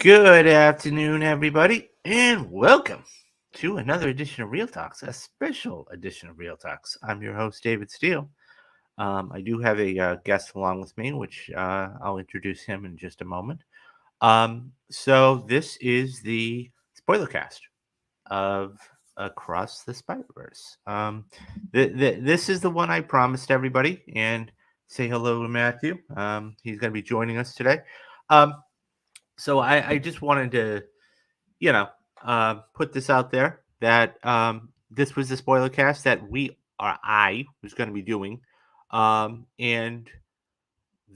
Good afternoon, everybody, and welcome to another edition of Real Talks, a special edition of Real Talks. I'm your host, David Steele. I do have a guest along with me, which I'll introduce him in just a moment. So this is the spoilercast of Across the Spider-Verse. This is the one I promised everybody, and say hello to Matthew. He's going to be joining us today. Um, so I just wanted to, you know, put this out there that this was the spoiler cast that I was going to be doing, and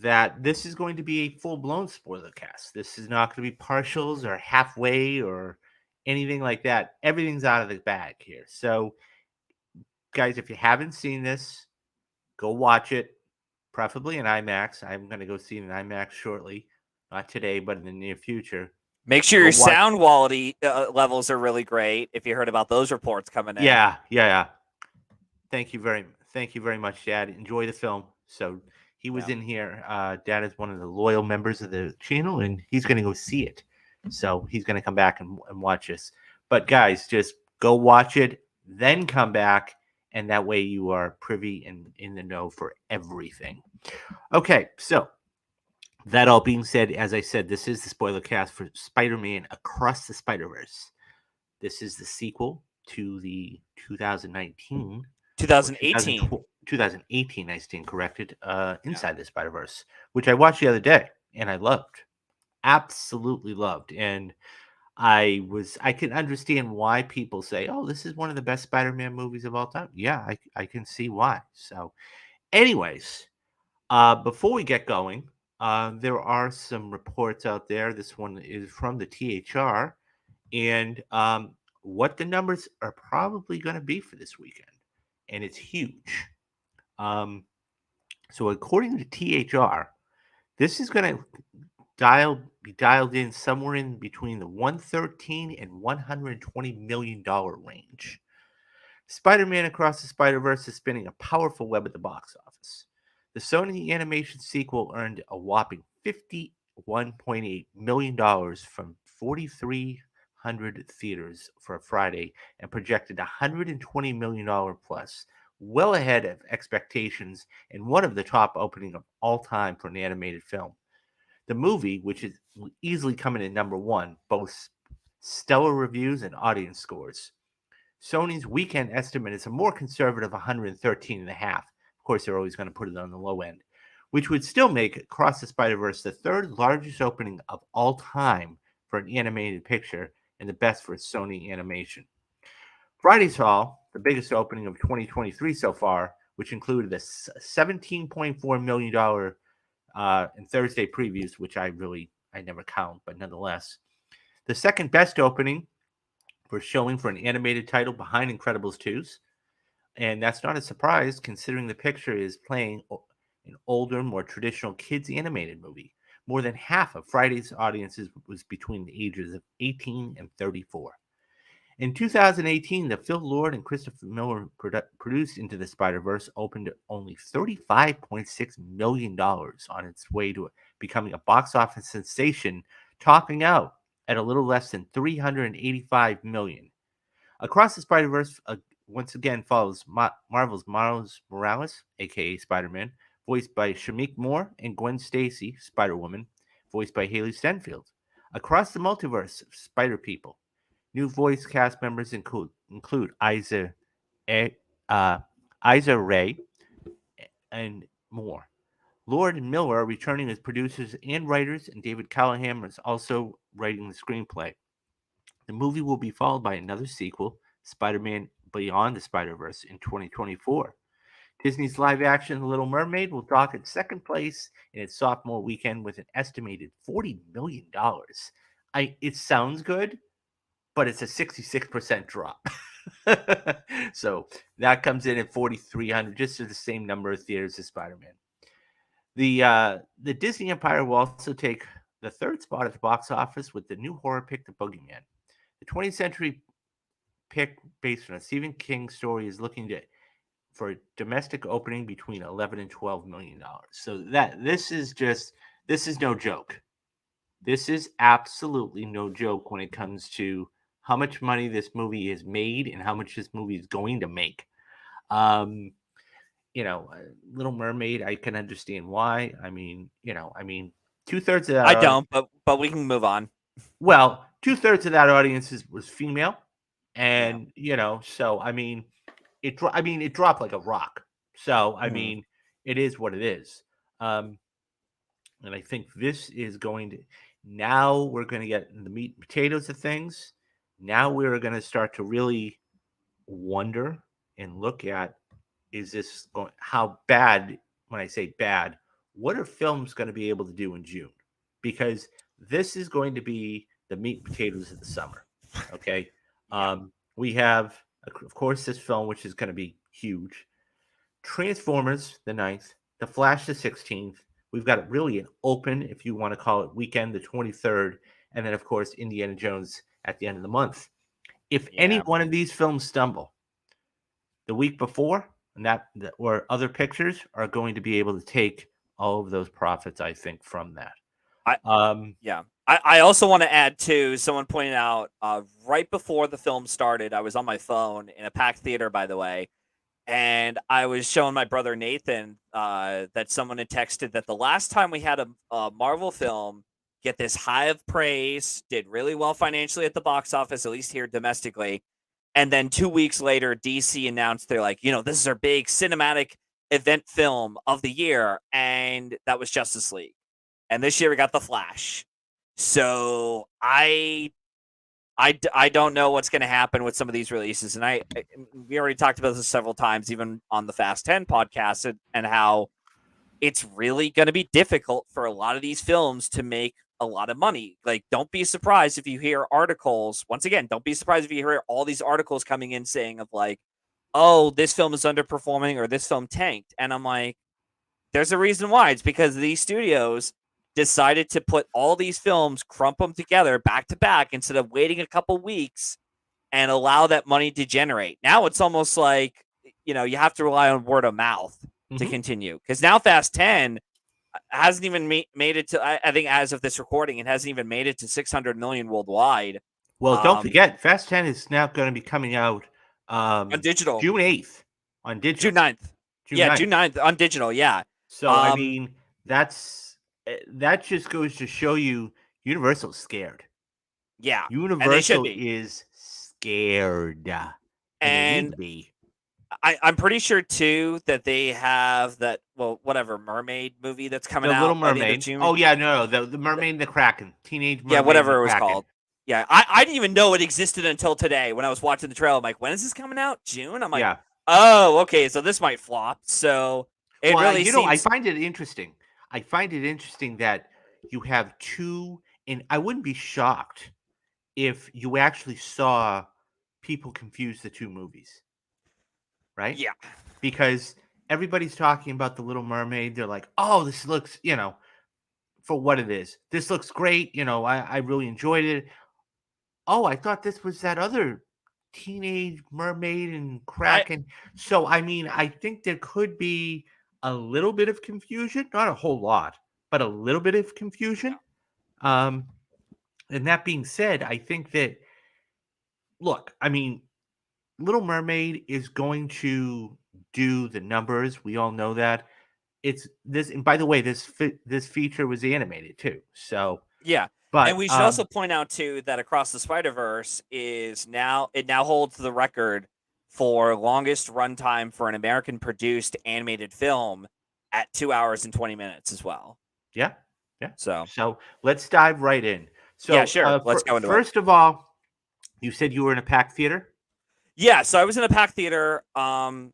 that this is going to be a full blown spoiler cast. This is not going to be partials or halfway or anything like that. Everything's out of the bag here. So, guys, if you haven't seen this, go watch it, preferably in IMAX. I'm going to go see it in IMAX shortly, not today, but in the near future. Make sure Go your watch. sound quality levels are really great. If you heard about those reports coming in, Yeah. Thank you very much, Dad. Enjoy the film. So he was in here. Dad is one of the loyal members of the channel, and he's going to go see it. So he's going to come back and watch this. But guys, just go watch it, then come back, and that way you are privy and in the know for everything. Okay, so that all being said, as I said, this is the spoiler cast for Spider-Man Across the Spider-Verse. This is the sequel to the 2019 2018. 2018, I stand corrected, Inside the Spider-Verse, which I watched the other day and I loved. Absolutely loved. And I can understand why people say, oh, this is one of the best Spider-Man movies of all time. Yeah, I can see why. So, anyways, before we get going, there are some reports out there. This one is from the THR, and what the numbers are probably going to be for this weekend. And it's huge. So according to THR, this is going to be dialed in somewhere in between the 113 and $120 million range. Spider-Man Across the Spider-Verse is spinning a powerful web at the box office. The Sony animation sequel earned a whopping $51.8 million from 4,300 theaters for a Friday and projected $120 million plus, well ahead of expectations and one of the top opening of all time for an animated film. The movie, which is easily coming in number one, boasts stellar reviews and audience scores. Sony's weekend estimate is a more conservative 113.5. Of course, they're always going to put it on the low end, which would still make Across the Spider-Verse the third largest opening of all time for an animated picture and the best for Sony animation. Friday's Haul, the biggest opening of 2023 so far, which included a $17.4 million in Thursday previews, which I never count, but nonetheless. The second best opening for showing for an animated title behind Incredibles 2's. And that's not a surprise considering the picture is playing an older, more traditional kids animated movie. More than half of Friday's audiences was between the ages of 18 and 34. In 2018, the Phil Lord and Christopher Miller produced Into the Spider-Verse opened only $35.6 million on its way to becoming a box office sensation, topping out at a little less than $385 million. Across the Spider-Verse once again follows Marvel's Miles Morales, aka Spider-Man, voiced by Shamik Moore, and Gwen Stacy, Spider-Woman, voiced by Haley Stenfield. Across the multiverse of Spider-People, new voice cast members include Isa Rae and more. Lord and Miller are returning as producers and writers, and David Callahan is also writing the screenplay. The movie will be followed by another sequel, Spider-Man Beyond the Spider-Verse, in 2024. Disney's live-action The Little Mermaid will dock at second place in its sophomore weekend with an estimated $40 million. It sounds good, but it's a 66% drop. So that comes in at 4,300, just to the same number of theaters as Spider-Man. The Disney Empire will also take the third spot at the box office with the new horror pick, The Boogeyman. The 20th century pick based on a Stephen King story is looking for a domestic opening between 11 and $12 million. So this is no joke. This is absolutely no joke when it comes to how much money this movie has made and how much this movie is going to make. Um, Little Mermaid, I can understand why. I mean, 2/3 of that I audience, don't, but we can move on. well, 2/3 of that audience was female, Yeah. and so it dropped like a rock. So Mhm. it is what it is. Um, and I think this is going to now we're going to get the meat and potatoes of things. Now we're going to start to really wonder and look at, is this going, how bad, when I say bad, what are films going to be able to do in June? Because this is going to be the meat and potatoes of the summer. Okay. Yeah. We have, of course, this film, which is going to be huge. Transformers, the 9th, The Flash, the 16th. We've got really an open, if you want to call it, weekend, the 23rd. And then, of course, Indiana Jones at the end of the month. If any Yeah. one of these films stumble, the week before, and or other pictures are going to be able to take all of those profits, I think, from that. I Um, yeah. I also want to add too, someone pointed out right before the film started, I was on my phone in a packed theater, by the way, and I was showing my brother Nathan that someone had texted that the last time we had a Marvel film get this high of praise, did really well financially at the box office, at least here domestically, and then 2 weeks later, DC announced they're like, this is our big cinematic event film of the year, and that was Justice League. And this year we got The Flash. So I don't know what's going to happen with some of these releases, and we already talked about this several times, even on the Fast 10 podcast, and how it's really going to be difficult for a lot of these films to make a lot of money. Like, don't be surprised if you hear articles. Once again, don't be surprised if you hear all these articles coming in saying of like, "Oh, this film is underperforming," or "This film tanked," and I'm like, there's a reason why. It's because these studios decided to put all these films, crump them together back to back instead of waiting a couple weeks and allow that money to generate. Now it's almost like, you have to rely on word of mouth to mhm. continue. Because now Fast 10 hasn't even made it to, I think as of this recording, it hasn't even made it to 600 million worldwide. Well, don't Um, forget, Fast 10 is now going to be coming out on digital, June 8th on June digital, 9th. June Yeah, 9th. June 9th on digital. Yeah. So, Um, that just goes to show you Universal's scared. yeah. And they should Universal be. is scared, and they need And to be. I'm pretty sure too that they have that, well, whatever mermaid movie that's coming The Little out by the end of Mermaid. June. Oh yeah, no, the Mermaid and the Kraken, Teenage Yeah, Mermaid and the whatever it was Kraken. called. Yeah, I didn't even know it existed until today when I was watching the trailer. I'm like, when is this coming out? June? I'm like, Yeah. oh, okay, so this might flop. So it Well, really I seems, find it interesting. I find it interesting that you have two, and I wouldn't be shocked if you actually saw people confuse the two movies, right? yeah, Because everybody's talking about the Little Mermaid. They're like, "Oh, this looks, for what it is. This looks great. I really enjoyed it. Oh, I thought this was that other Teenage Mermaid and I Kraken." So, I think there could be a little bit of confusion, not a whole lot, but a little bit of yeah, confusion. Um, and that being said, I think that, look, Little Mermaid is going to do the numbers. We all know that. It's this, and by the way, this feature was animated too. So, yeah. And but we should also point out too that Across the Spider Verse now holds the record for longest runtime for an American produced animated film at 2 hours and 20 minutes as well. yeah, yeah. So So let's dive right in. yeah, So, sure. Let's go into it. first of all, you said you were in a packed theater. Yeah, so I was in a packed theater. My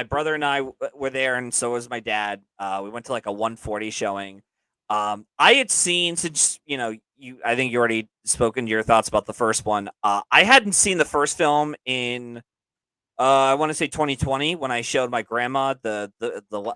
brother and I were there, and so was my dad. We went to like a 140 showing. I had seen, since I think you already spoken to your thoughts about the first one. I hadn't seen the first film in I want to say 2020 when I showed my grandma the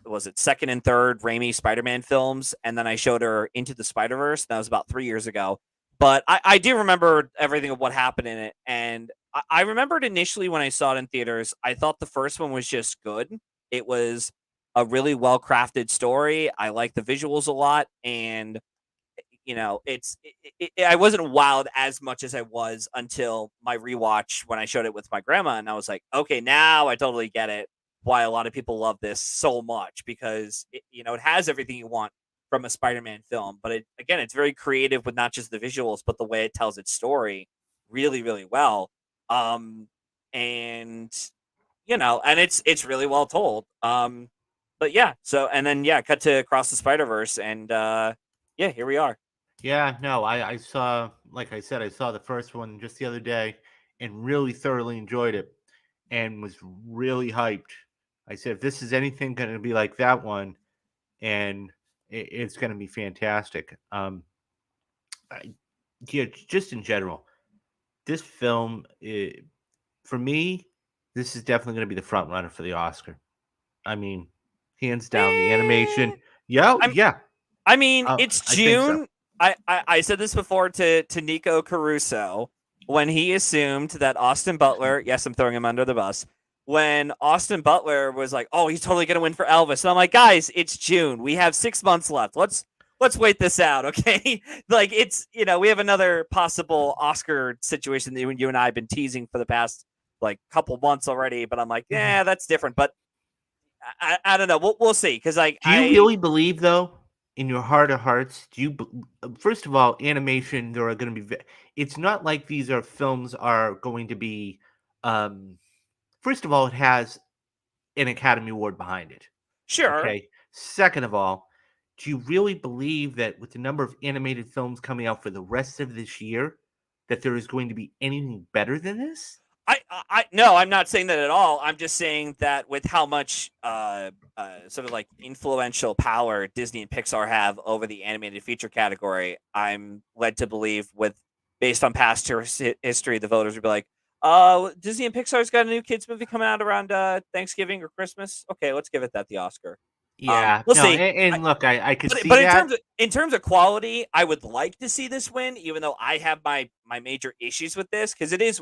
was it second and third Raimi Spider-Man films, and then I showed her Into the Spider-Verse. That was about 3 years ago. But I do remember everything of what happened in it, and I remembered initially when I saw it in theaters, I thought the first one was just good. It was a really well crafted story. I liked the visuals a lot, and I wasn't wowed as much as I was until my rewatch when I showed it with my grandma, and I was like, okay, now I totally get it why a lot of people love this so much, because it has everything you want from a Spider-Man film, but it's very creative with not just the visuals but the way it tells its story really, really well. And and it's really well told. But yeah, so and then yeah, cut to Across the Spider-Verse, and yeah, here we are. Yeah, no, I saw, like I said, I saw the first one just the other day and really thoroughly enjoyed it and was really hyped. I said, if this is anything going to be like that one, and it's going to be fantastic. I, yeah, just in general, this film, for me, this is definitely going to be the front runner for the Oscar. I mean, hands down, the Eh, animation. Yeah, I'm yeah, I mean, it's I think so. June. I said this before to Nico Caruso when he assumed that Austin Butler, yes, I'm throwing him under the bus, when Austin Butler was like, oh, he's totally gonna win for Elvis. And I'm like, guys, it's June. We have 6 months left. Let's wait this out, okay? Like it's we have another possible Oscar situation that you and I have been teasing for the past like couple months already, but I'm like, yeah, that's different. But I don't know. We'll see, because like Do you really believe, though, in your heart of hearts? First of all, animation, there are going to be. It's not like these are films are going to be. Um, First of all, it has an Academy Award behind it. sure. Okay. Second of all, do you really believe that with the number of animated films coming out for the rest of this year, that there is going to be anything better than this? No, I'm not saying that at all. I'm just saying that with how much sort of like influential power Disney and Pixar have over the animated feature category, I'm led to believe, with based on past history, the voters would be like, Disney and Pixar's got a new kids movie coming out around Thanksgiving or Christmas. Okay, let's give it that the Oscar. Yeah. We'll No, see. and look, I could see But that. in terms of quality, I would like to see this win, even though I have my major issues with this, because it is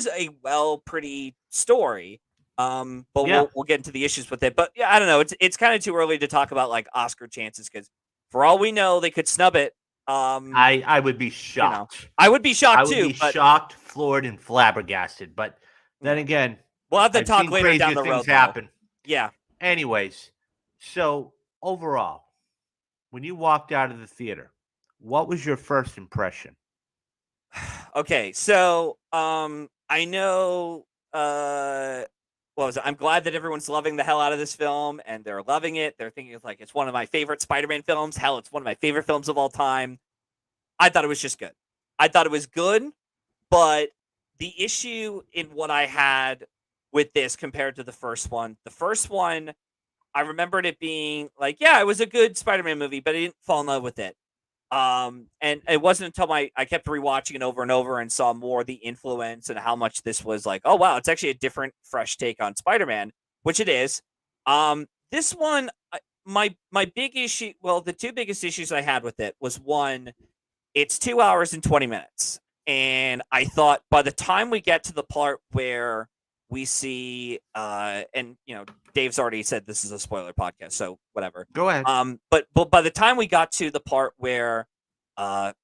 a pretty story. But Yeah. we'll get into the issues with it. But yeah, I don't know. It's kind of too early to talk about like Oscar chances, because for all we know, they could snub it. I would be You know, shocked. I would be I shocked would too. be But shocked, floored, and flabbergasted. But then yeah, again, we'll have to I've talk seen later down crazier the things road, though. happen. Yeah. Anyways, so overall, when you walked out of the theater, what was your first impression? Okay, so I know what was it? I'm glad that everyone's loving the hell out of this film, and they're loving it. They're thinking it's like it's one of my favorite Spider-Man films. Hell, it's one of my favorite films of all time. I thought it was just good. I thought it was good, but the issue in what I had with this compared to the first one, I remembered it being like, yeah, it was a good Spider-Man movie, but I didn't fall in love with it. And it wasn't until I kept rewatching it over and over and saw more the influence and how much this was like, oh wow, it's actually a different, fresh take on Spider-Man, which it is. This one, my big issue, well, the two biggest issues I had with it was, one, it's 2 hours and 20 minutes, and I thought by the time we get to the part where we see, and Dave's already said this is a spoiler podcast, so whatever. Go ahead. But by the time we got to the part where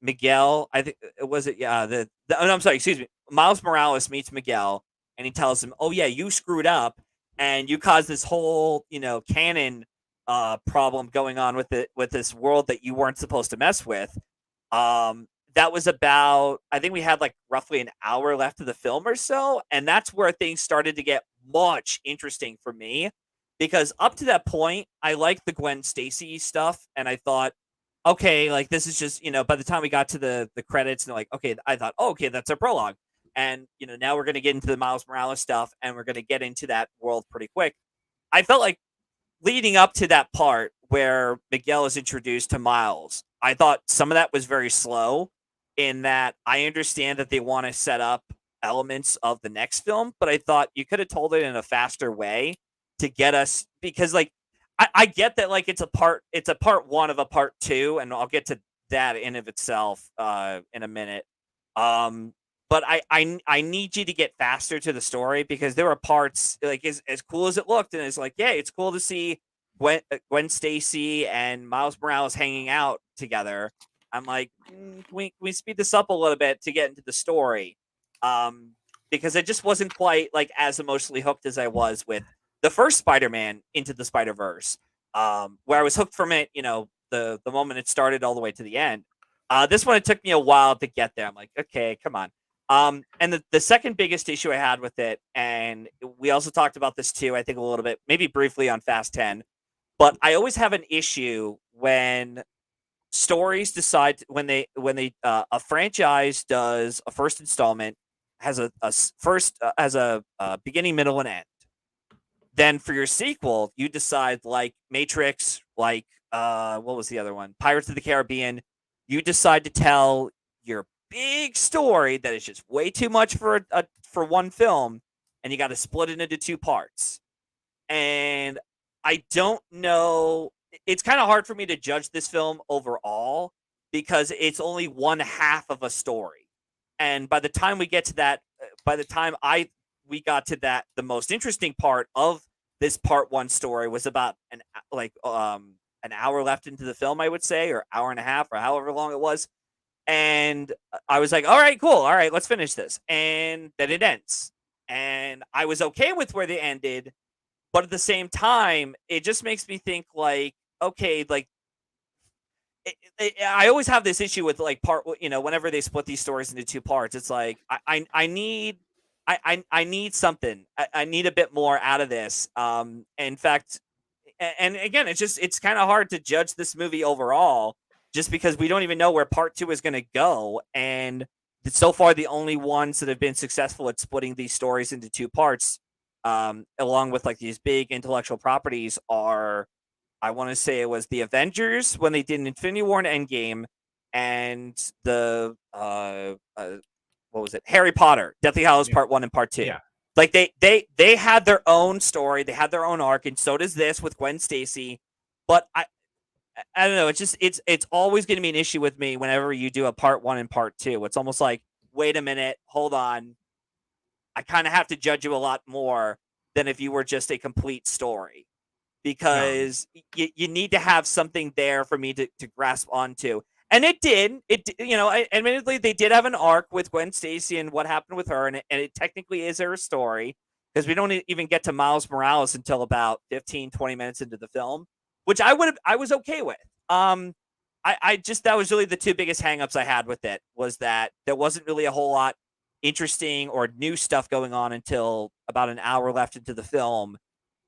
Miguel, I think was it, yeah, oh, no, I'm sorry, excuse me, Miles Morales meets Miguel, and he tells him, oh yeah, you screwed up and you caused this whole canon problem going on with this world that you weren't supposed to mess with. That was about, I think we had like roughly an hour left of the film or so, and that's where things started to get much interesting for me, because up to that point I liked the Gwen Stacy stuff, and I thought, okay, like this is just, by the time we got to the credits, and like, okay, I thought, oh, okay, that's a prologue, and now we're going to get into the Miles Morales stuff, and we're going to get into that world pretty quick. I felt like leading up to that part where Miguel is introduced to Miles, I thought some of that was very slow, in that I understand that they want to set up elements of the next film, but I thought you could have told it in a faster way to get us, because like I get that like it's a part one of a part two, and I'll get to that in of itself in a minute. But I need you to get faster to the story, because there were parts like as cool as it looked, and it's like, yeah, it's cool to see Gwen Stacy and Miles Morales hanging out together. I'm like, can we speed this up a little bit to get into the story? Because I just wasn't quite like as emotionally hooked as I was with the first Spider-Man Into the Spider-Verse, where I was hooked from it, the moment it started all the way to the end. This one, it took me a while to get there. I'm like, okay, come on. And the second biggest issue I had with it, and we also talked about this too, I think a little bit, maybe briefly on Fast 10, but I always have an issue when stories decide when they a franchise does a first installment, has has a beginning, middle, and end. Then for your sequel, you decide, like Matrix, like what was the other one? Pirates of the Caribbean. You decide to tell your big story that is just way too much for one film, and you got to split it into two parts. And I don't know. It's kind of hard for me to judge this film overall because it's only one half of a story. And by the time we get to that, by the time I we got to that, the most interesting part of this part one story was about an hour left into the film, I would say, or hour and a half, or however long it was. And I was like, all right, cool, all right, let's finish this. And then it ends, and I was okay with where they ended, but at the same time, it just makes me think like, okay, like I always have this issue with like whenever they split these stories into two parts, it's like I need I need something. I need a bit more out of this. In fact, and again, it's kind of hard to judge this movie overall just because we don't even know where part two is going to go. And so far, the only ones that have been successful at splitting these stories into two parts, along with like these big intellectual properties, are, I want to say it was the Avengers when they did Infinity War and Endgame, and the what was it? Harry Potter, Deathly Hallows Yeah. Part 1 and Part 2. Yeah. Like they had their own story, they had their own arc, and so does this with Gwen Stacy. But I don't know, it's always going to be an issue with me whenever you do a Part 1 and Part 2. It's almost like, wait a minute, hold on. I kind of have to judge you a lot more than if you were just a complete story, No. because you need to have something there for me to grasp onto. And it did. Admittedly, they did have an arc with Gwen Stacy and what happened with her, and it technically is her story because we don't even get to Miles Morales until about 15, 20 minutes into the film, which I was okay with. I just, that was really the two biggest hangups I had with it, was that there wasn't really a whole lot interesting or new stuff going on until about an hour left into the film.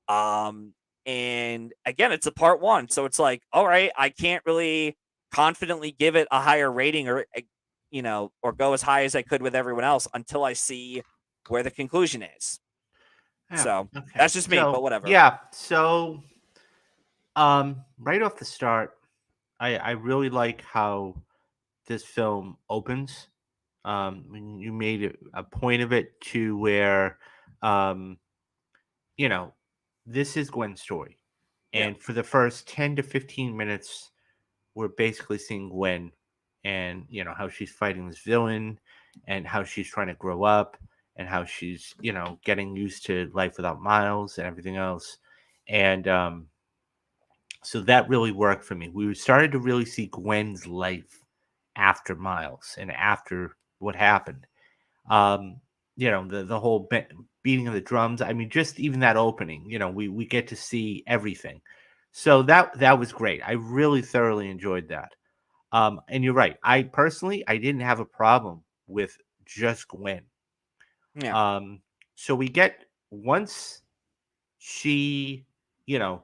Um, and again, it's a part one, so it's like, all right, I can't really confidently give it a higher rating, or or go as high as I could with everyone else until I see where the conclusion is. Yeah. So Okay. that's just me, but So whatever. yeah. So right off the start, I really like how this film opens. When you made a point of it to where, um, you know, this is Gwen's story, Yeah, and for the first 10 to 15 minutes, we're basically seeing Gwen, and how she's fighting this villain, and how she's trying to grow up, and how she's getting used to life without Miles and everything else, and so that really worked for me. We started to really see Gwen's life after Miles and after what happened. Um, the whole beating of the drums. I mean, just even that opening. We get to see everything. So that was great. I really thoroughly enjoyed that. And you're right. I didn't have a problem with just Gwen. yeah, Um, so we get once she, you know,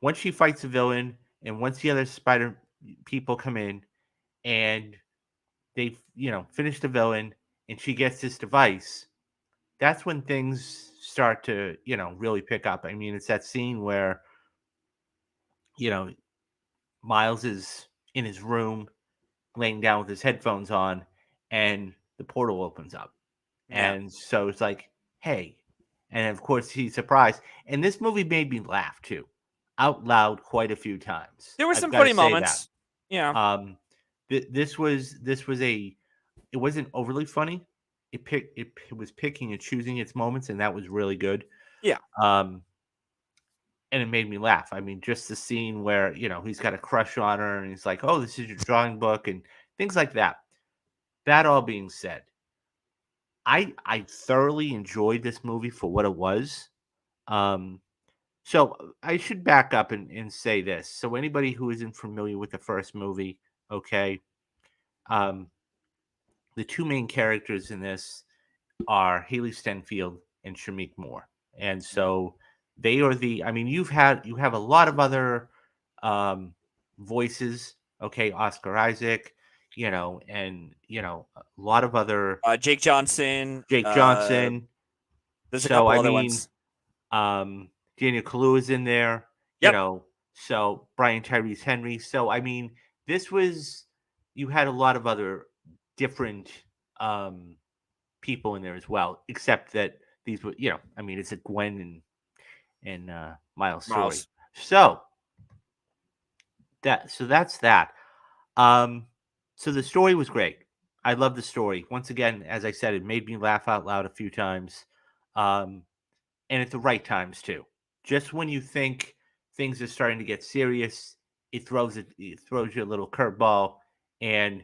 once she fights the villain, and once the other spider people come in, and they, finish the villain, and she gets this device, that's when things start to, really pick up. I mean, it's that scene where, you know, Miles is in his room laying down with his headphones on, and the portal opens up. yeah. And so it's like, hey. And of course, he's surprised. And this movie made me laugh too, out loud quite a few times. There were I've some got to funny say that. moments. Yeah, Um, this was it wasn't overly funny. It was picking and choosing its moments, and that was really good. yeah. Um, and it made me laugh. I mean, just the scene where, he's got a crush on her and he's like, "Oh, this is your drawing book," and things like that. That all being said, I thoroughly enjoyed this movie for what it was. Um, so I should back up and say this. So anybody who isn't familiar with the first movie, okay, um, the two main characters in this are Haley Stenfield and Shamik Moore, and Yeah. so they are the. I mean, you have a lot of other um, voices. Okay, Oscar Isaac, and a lot of other Jake Johnson. Jake Johnson. There's a So couple I other mean, ones. Daniel Kaluuya is in there. You Yep. know, so Brian Tyrese Henry. So I mean, this was you had a lot of other different um, people in there as well, except that these were, I mean, it's a Gwen and Miles story. Miles. So that's that. Um, so the story was great. I love the story. Once again, as I said, it made me laugh out loud a few times, um, and at the right times too. Just when you think things are starting to get serious, it throws you a little curveball, and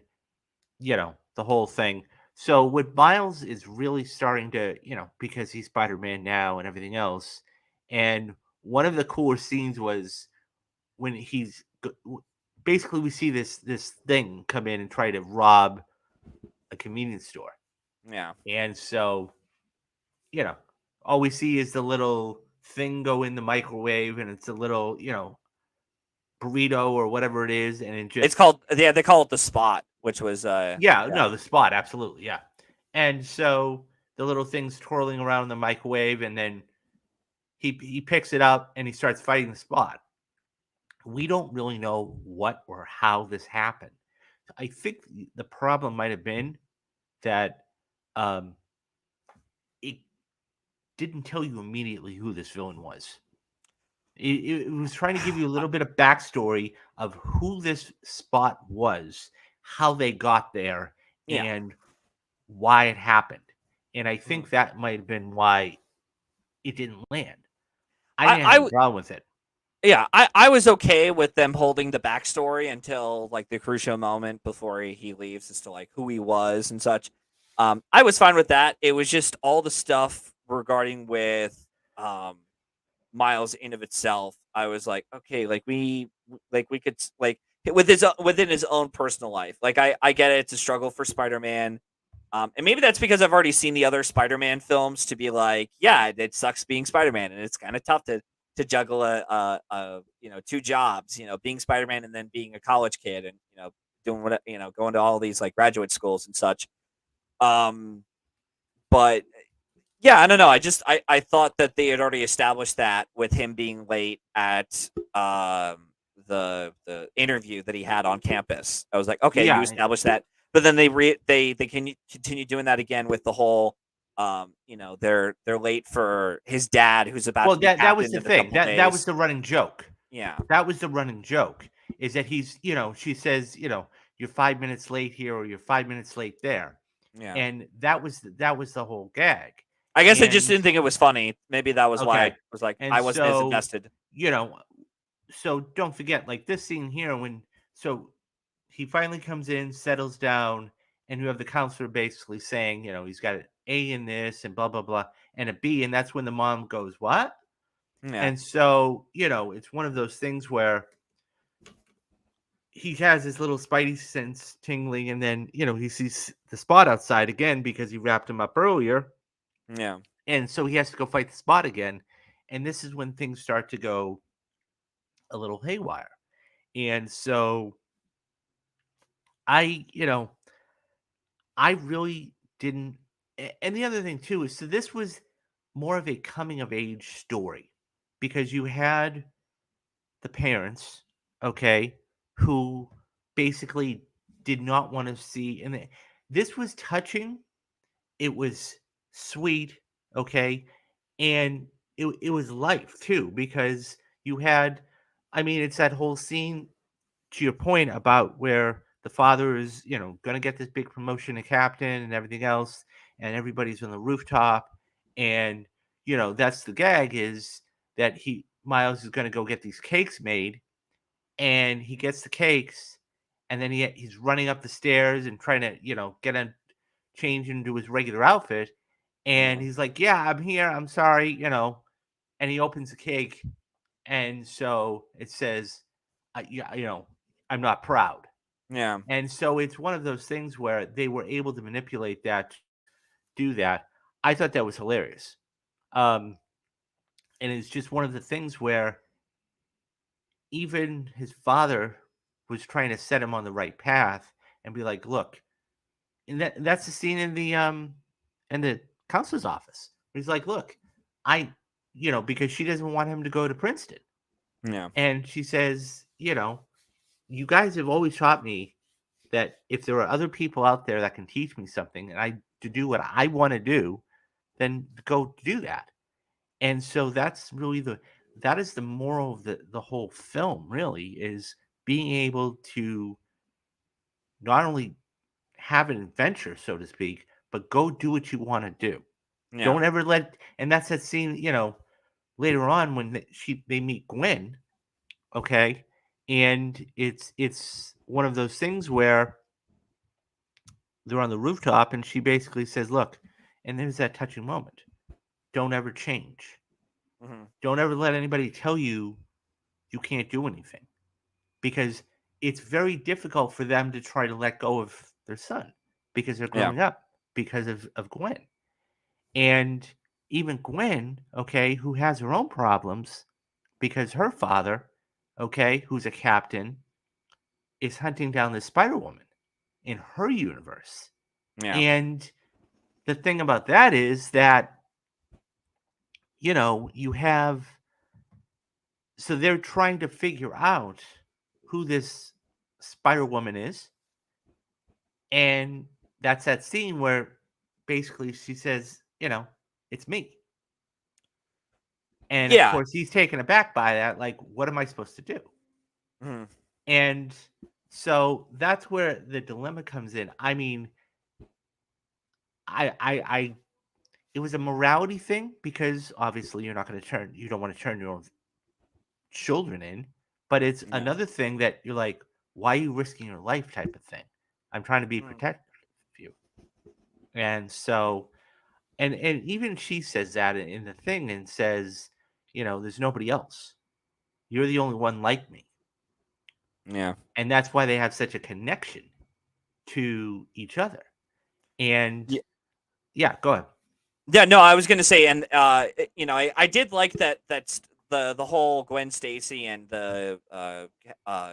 the whole thing. So what Miles is really starting to, because he's Spider-Man now and everything else, and one of the cooler scenes was when basically we see this thing come in and try to rob a convenience store. Yeah. And so, you know, all we see is the little thing go in the microwave and it's a little, burrito or whatever it is, and it It's just called, yeah, they call it the spot, which was yeah, yeah. no, the spot, absolutely, yeah. And so the little thing's twirling around in the microwave, and then he picks it up and he starts fighting the spot. We don't really know what or how this happened. I think the problem might have been that um, it didn't tell you immediately who this villain was. It was trying to give you a little bit of backstory of who this spot was, how they got there, Yeah. and why it happened. And I Mhm. think that might have been why it didn't land. I I didn't I have a w- problem with it. yeah, I was okay with them holding the backstory until like the crucial moment before he leaves as to like who he was and such. I was fine with that. It was just all the stuff regarding with um Miles in of itself. I was like, okay, like we could like with within his own personal life. Like I get it, it's a struggle for Spider-Man. And maybe that's because I've already seen the other Spider-Man films to be like, yeah, it sucks being Spider-Man, and it's kind of tough to juggle two jobs, being Spider-Man and then being a college kid, and doing what going to all these like graduate schools and such. Um, but yeah, I don't know. I thought that they had already established that with him being late at the interview that he had on campus. I was like, okay, you Yeah. established that, but then they can continue doing that again with the whole they're late for his dad who's about Well, to be that was captain the in a thing. couple That was days. the running joke. Yeah, That was the running joke. Is that she says, you're 5 minutes late here or you're 5 minutes late there, yeah. and that was the whole gag. I guess I just And didn't think it was funny. Maybe that was why I okay, was like and I wasn't as so invested. you know, so don't forget, like this scene here, so he finally comes in, settles down, and you have the counselor basically saying, he's got an A in this and blah blah blah, and a B, and that's when the mom goes, "What?" Yeah, And so it's one of those things where he has his little spidey sense tingling, and then he sees the spot outside again because he wrapped him up earlier, yeah. and so he has to go fight the spot again, and this is when things start to go a little haywire. And so I, I really didn't. And the other thing too is, so this was more of a coming of age story because you had the parents, okay, who basically did not want to see, and this was touching. It was sweet, okay, and it was life too because you had, I mean, it's that whole scene to your point about where the father is, going to get this big promotion to captain and everything else, and everybody's on the rooftop, and that's the gag is that Miles is going to go get these cakes made, and he gets the cakes, and then he's running up the stairs and trying to, get a change into his regular outfit, and Mhm. he's like, "Yeah, I'm here. I'm sorry," and he opens the cake, and so it says, yeah, "I'm not proud." Yeah. And so it's one of those things where they were able to manipulate that, do that. I thought that was hilarious. Um, and it's just one of the things where even his father was trying to set him on the right path and be like, "Look," and that's the scene in the counselor's office. He's like, "Look, I, because she doesn't want him to go to Princeton." Yeah. And she says, "You guys have always taught me that if there are other people out there that can teach me something and I to do what I want to do, then go do that." And so that's really that is the moral of the whole film, really, is being able to not only have an adventure, so to speak, but go do what you want to do. Yeah. Don't ever let, and that's that scene, later on when they meet Gwen, okay, and it's one of those things where they're on the rooftop and she basically says, "Look," and there's that touching moment. Don't ever change. Mhm. Don't ever let anybody tell you you can't do anything, because it's very difficult for them to try to let go of their son because they're Yeah. growing up because of Gwen. And even Gwen, okay, who has her own problems because her father, okay, who's a captain, is hunting down this Spider Woman in her universe. Yeah. And the thing about that is that, you have, so they're trying to figure out who this Spider Woman is. And that's that scene where basically she says, "It's me." And of Yeah. course, he's taken aback by that. Like, what am I supposed to do? Mhm. And so that's where the dilemma comes in. I mean, I it was a morality thing because obviously you don't want to turn your own children in, but it's Yeah. another thing that you're like, why are you risking your life type of thing? I'm trying to be Mhm. protective of you. And so, and even she says that in the thing and says, there's nobody else. You're the only one like me. Yeah. And that's why they have such a connection to each other. And yeah, go ahead. Yeah, no, I was gonna say, and I did like that's the whole Gwen Stacy and the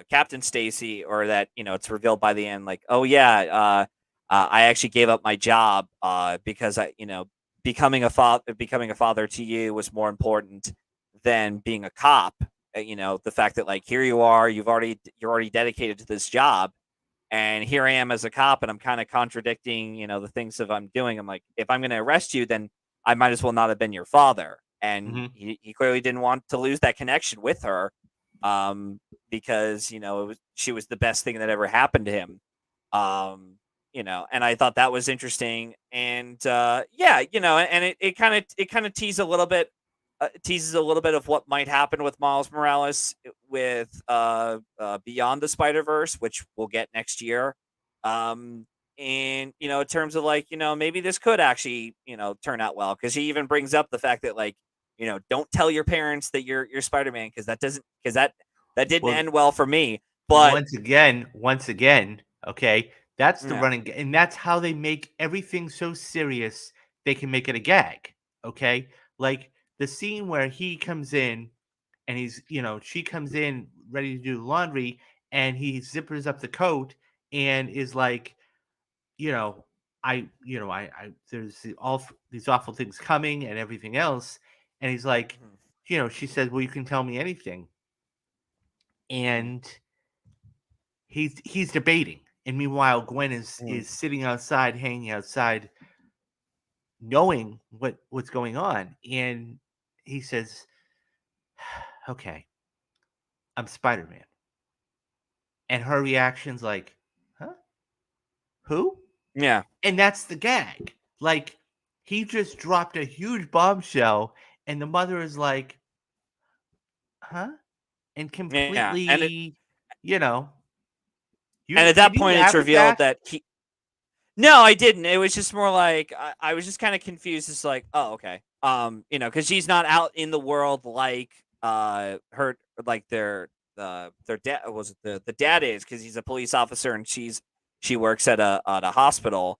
Captain Stacy, or that it's revealed by the end, like, oh yeah, I actually gave up my job because becoming a father to you was more important than being a cop. The fact that, like, here you are, you're already dedicated to this job, and here I am as a cop, and I'm kind of contradicting, the things that I'm doing. I'm like, if I'm going to arrest you, then I might as well not have been your father. And Hmm. he clearly didn't want to lose that connection with her, because she was the best thing that ever happened to him. Um, and I thought that was interesting. And yeah, and it kind of teases a little bit of what might happen with Miles Morales with Beyond the Spider Verse, which we'll get next year. Um, and in terms of, like, maybe this could actually turn out well, because he even brings up the fact that, like, don't tell your parents that you're Spider Man, because that didn't Well, end well for me. But once again, okay, that's the yeah. running, and that's how they make everything so serious they can make it a gag. Okay, like the scene where he comes in and she comes in ready to do the laundry, and he zippers up the coat and is like, you know, there's these awful things coming and everything else, and he's like, Mhm, she says, "Well, you can tell me anything," mhm, and he's debating, and meanwhile Gwen mhm. is sitting outside, hanging outside, knowing what's going on, and he says, "Okay, I'm Spider-Man," and her reaction's like, "Huh? Who?" Yeah. And that's the gag. Like, he just dropped a huge bombshell, and the mother is like, huh? And Yeah, and completely, you know, at did that you point, it's laugh at revealed that? that he. No, I didn't. It was just more like I was just kind of confused. It's like, oh, okay, because she's not out in the world like her like their dad was it the dad is because he's a police officer and she works at a hospital.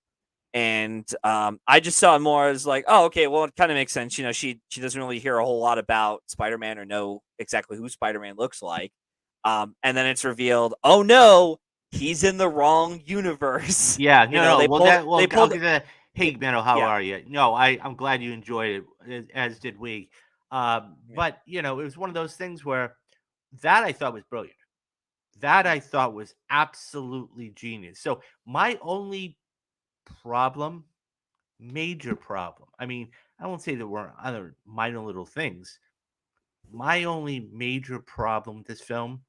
And I just saw it more as like, oh, okay, well, it kind of makes sense. She doesn't really hear a whole lot about Spider-Man or know exactly who Spider-Man looks like. And then it's revealed, oh no, he's in the wrong universe. Yeah, you no, know, no. they Well, pulled that well, they I'll pulled get that. they, Hey, Menno, how yeah, are you? No, I'm glad you enjoyed it, as did we. yeah. But it was one of those things where that I thought was brilliant. That I thought was absolutely genius. So my only problem, major problem. I mean, I won't say there were other minor little things. My only major problem with this film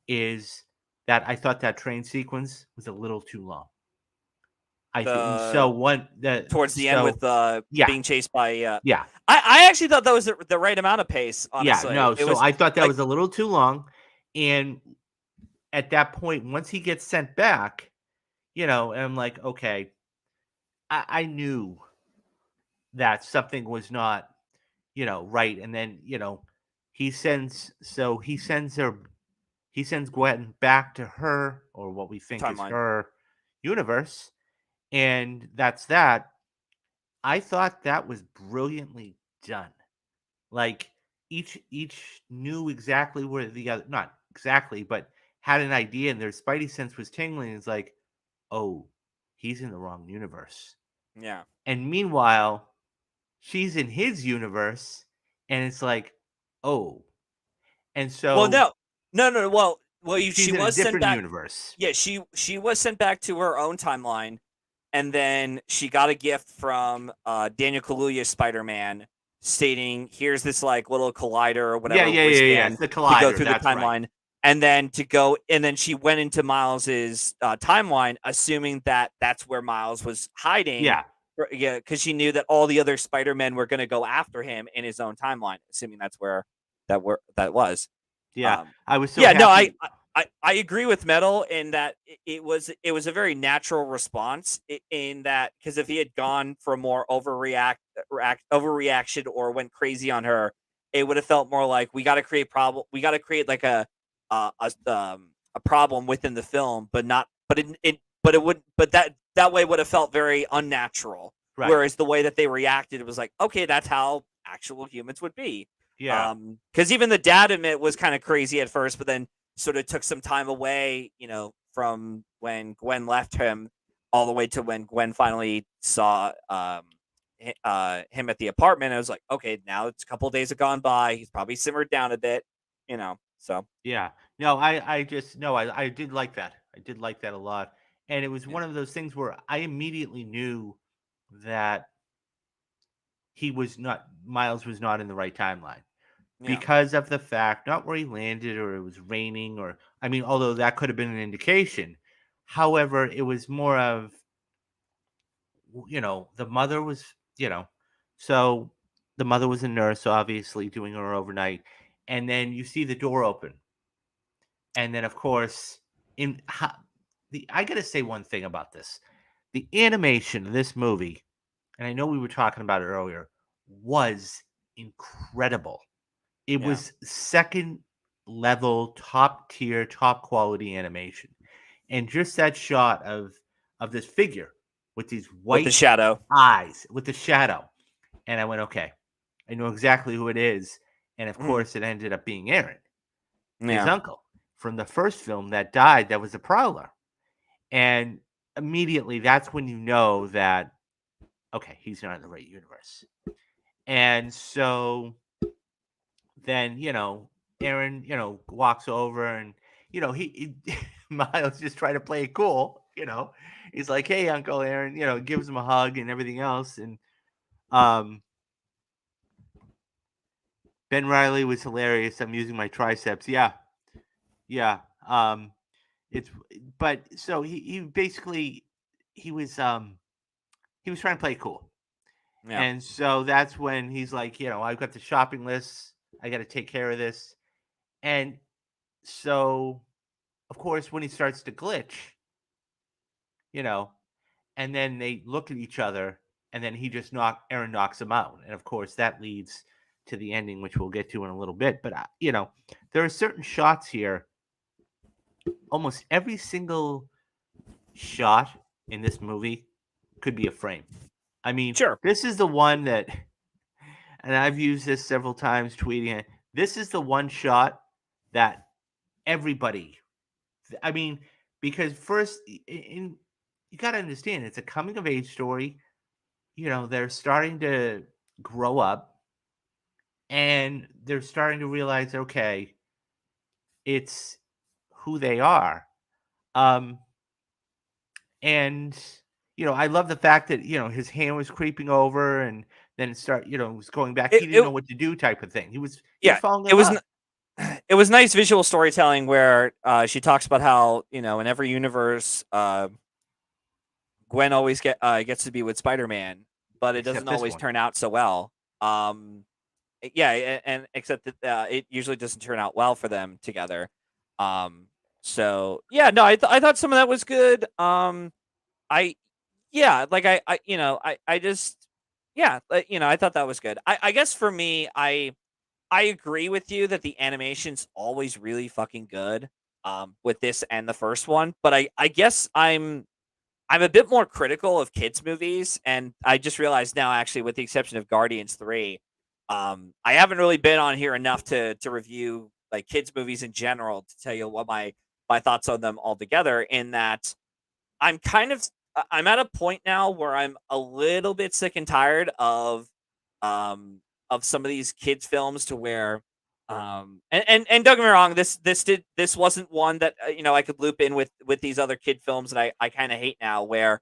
is that I thought that train sequence was a little too long. I think The so. One the Towards the end so with yeah, being chased by yeah, I actually thought that was the right amount of pace, yeah. honestly. No, It so was I thought that like was a little too long, and at that point, once he gets sent back, and I'm like, okay, I knew that something was not, right, and then he sends Gwen back to her, or what we think is timeline. her universe, and that's that. I thought that was brilliantly done. Like each knew exactly where the other, not exactly, but had an idea, and their spidey sense was tingling. It's like, oh, he's in the wrong universe. Yeah. And meanwhile, she's in his universe, and it's like, oh. And Well, so no, no, no. She she's in a was sent different back. universe. Yeah, she was sent back to her own timeline, and then she got a gift from Daniel Kaluuya's Spider-Man, stating, "Here's this like little collider or Yeah, whatever yeah, yeah, yeah. It's wristband the to go collider. through the That's right. timeline." And then she went into Miles's timeline, assuming that that's where Miles was hiding. Yeah, Yeah, because she knew that all the other Spider-Men were going to go after him in his own timeline, assuming that's where that was. yeah. Um, I was so yeah, no, happy. I agree with Metal in that it was a very natural response in that because if he had gone for more overreaction or went crazy on her, it would have felt more like we got to create like a problem within the film, but not but it would but that way would have felt very unnatural. Right. Whereas the way that they reacted, it was like, okay, that's how actual humans would be. Yeah. Because even the dad in it was kind of crazy at first, but then sort of took some time away, from when Gwen left him all the way to when Gwen finally saw him at the apartment. I was like, okay, now it's a couple of days have gone by. He's probably simmered down a bit, So Yeah. No, I just no, I did like that. I did like that a lot. And it was yeah, one of those things where I immediately knew that he was not Miles was not in the right timeline yeah, because of the fact not where he landed or it was raining or I mean, although that could have been an indication. However, it was more of the mother was, so the mother was a nurse, obviously doing her overnight, and then you see the door open. And then, of course, I got to say one thing about this: the animation of this movie, and I know we were talking about it earlier, was incredible. It yeah. was second level, top tier, top quality animation, and just that shot of this figure with these With the white shadow. eyes with the shadow, and I went, okay, I know exactly who it is, and of Mhm. course, it ended up being Aaron, his Yeah, uncle from the first film that died, that was a prowler. And immediately that's when you know that, okay, he's not in the right universe. And so then, Aaron, walks over and, he Miles just trying to play it cool, He's like, hey, Uncle Aaron, gives him a hug and everything else. And um, Ben Riley was hilarious. I'm using my triceps. Yeah. Yeah. It's but so he basically he was he was trying to play cool. yeah, And so that's when he's like, I've got the shopping list. I got to take care of this. And so, of course, when he starts to glitch, you know, and then they look at each other, and then Aaron knocks him out, and of course that leads to the ending, which we'll get to in a little bit. But there are certain shots here. Almost every single shot in this movie could be a frame. I mean, Sure. this is the one that, and I've used this several times tweeting it. This is the one shot that everybody, I mean, because first, you got to understand, it's a coming of age story. They're starting to grow up, and they're starting to realize, okay, it's who they are. Um, and I love the fact that his hand was creeping over, and then was going back. He didn't It know what to do, type of thing. He was yeah, falling it in was love. it was nice visual storytelling where she talks about how in every universe Gwen always gets to be with Spider-Man, but it Except doesn't this always one. turn out so well. Yeah, and except that it usually doesn't turn out well for them together. So yeah, no, I thought some of that was good. I yeah, like I just yeah, I thought that was good. I guess for me, I agree with you that the animation's always really fucking good. With this and the first one, but I guess I'm a bit more critical of kids movies, and I just realized now, actually, with the exception of Guardians 3, I haven't really been on here enough to review like kids movies in general to tell you what my thoughts on them altogether. In that, I'm at a point now where I'm a little bit sick and tired of some of these kids films to where and don't get me wrong, this wasn't one that I could loop in with these other kid films that I kind of hate now, where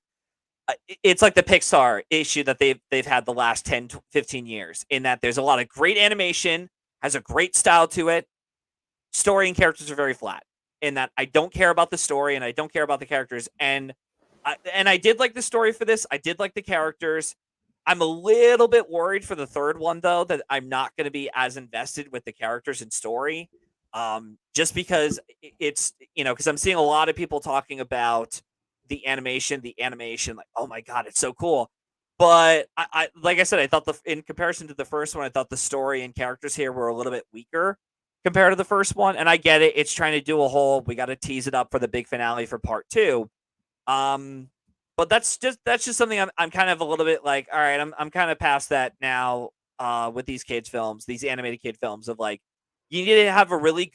it's like the Pixar issue that they've had the last 10 to 15 years, in that there's a lot of great animation, has a great style to it, story and characters are very flat, in that I don't care about the story and I don't care about the characters. And I did like the story for this. I did like the characters. I'm a little bit worried for the third one, though, that I'm not going to be as invested with the characters and story. Just because it's, because I'm seeing a lot of people talking about the animation, like, oh my God, it's so cool. But like I said, I thought in comparison to the first one, I thought the story and characters here were a little bit weaker compared to the first one. And I get it. It's trying to do a whole, we got to tease it up for the big finale for part two. Um, but that's just something I'm kind of a little bit like, all right, I'm kind of past that now. With these kids films, these animated kid films, of like, you need to have a really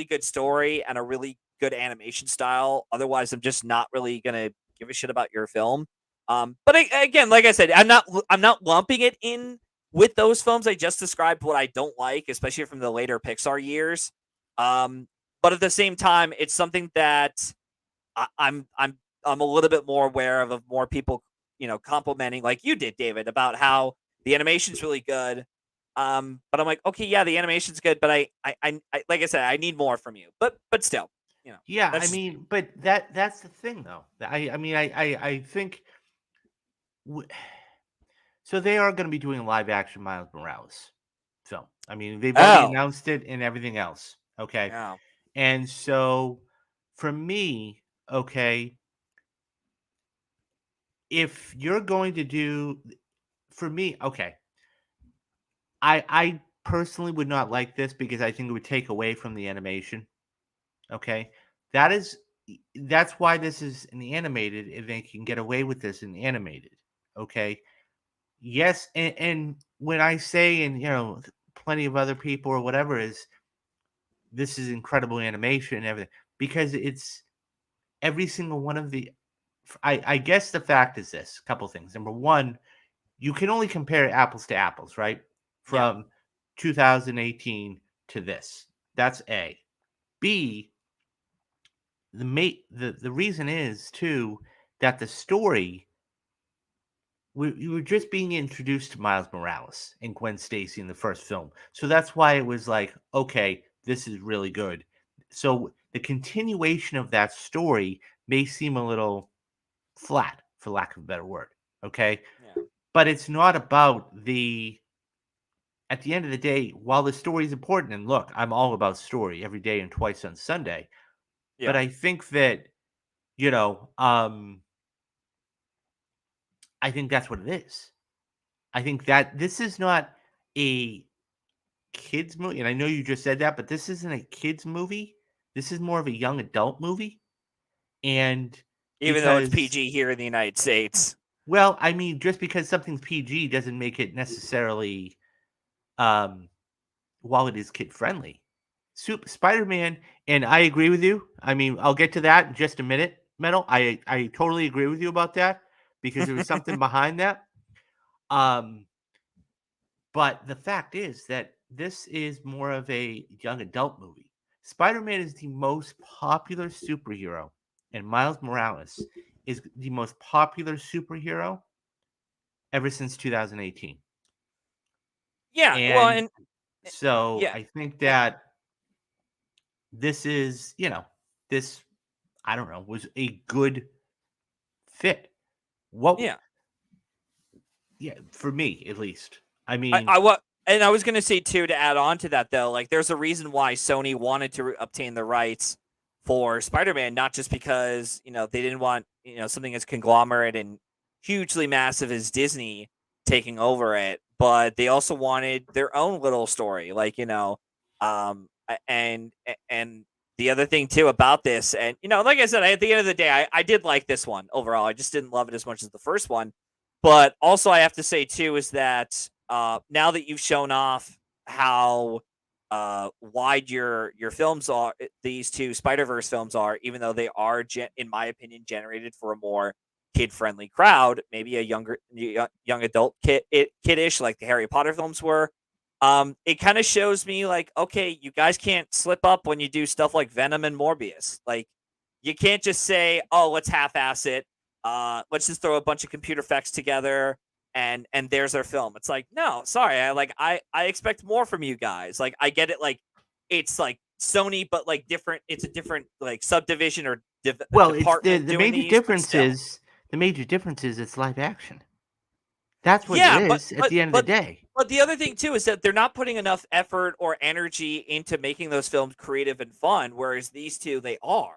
good story and a really good animation style. Otherwise, I'm just not really gonna give a shit about your film. But again, like I said, I'm not lumping it in with those films I just described what I don't like, especially from the later Pixar years. Um, but at the same time, it's something that I'm a little bit more aware of more people, complimenting, like you did, David, about how the animation's really good. But I'm like, okay, yeah, the animation's good, but I like I said, I need more from you. But still, Yeah, I that's just me. mean, but that's the thing, though. I mean, I think. w- So they are going to be doing a live action Miles Morales film. I mean, they've already Oh, announced it and everything else. Okay. yeah. And so for me, okay, if you're going to do, for me, okay, I personally would not like this because I think it would take away from the animation. Okay. That is, that's why this is an animated, and they can get away with this in animated. Okay. Yes, and when I say, and plenty of other people or whatever, is this is incredible animation and everything, because it's every single one of the. I guess the fact is this: a couple things. Number one, you can only compare apples to apples, right? Yeah. From 2018 to this. That's A. B. The reason is too that the story, you were just being introduced to Miles Morales and Gwen Stacy in the first film. So that's why it was like, okay, this is really good. So the continuation of that story may seem a little flat, for lack of a better word. Okay. Yeah. But it's not about the at the end of the day, while the story is important, and look, I'm all about story every day and twice on Sunday, but Yeah. I think that, you know, I think that's what it is. I think that this is not a kids movie, and I know you just said that, but this isn't a kids movie. This is more of a young adult movie, and Even though it's because, PG here in the United States. well, I mean, just because something's PG doesn't make it necessarily, um, while it is kid friendly. Spider-Man, and I agree with you. I mean, I'll get to that in just a minute, Metal. I totally agree with you about that because there was something behind that. Um, but the fact is that this is more of a young adult movie. Spider-Man is the most popular superhero, and Miles Morales is the most popular superhero ever since 2018. Yeah, well, And and so yeah, I think and that this is, this, I don't know, was a good fit. What, yeah. yeah, for me at least. I I mean, I wa and I was gonna say too, to add on to that though, like there's a reason why Sony wanted to obtain the rights for Spider-Man, not just because they didn't want something as conglomerate and hugely massive as Disney taking over it, but they also wanted their own little story, like and the other thing too about this, and like I said, at the end of the day, I did like this one overall. I just didn't love it as much as the first one, but also I have to say too is that now that you've shown off how wide your films are, these two Spider Verse films are, even though they are, in my opinion, generated for a more kid friendly crowd, maybe a young adult kiddish like the Harry Potter films were. It kind of shows me like, okay, you guys can't slip up when you do stuff like Venom and Morbius. Like, you can't just say, oh, let's half ass it, let's just throw a bunch of computer effects together and there's our film. It's like, no, sorry, I expect more from you guys. Like, I get it, like it's like Sony, but like different. It's a different like subdivision or well, it's department the doing major these, but difference still. is it's live action. That's what it Yeah, is at the end of the day. but the other thing too is that they're not putting enough effort or energy into making those films creative and fun, whereas these two they are.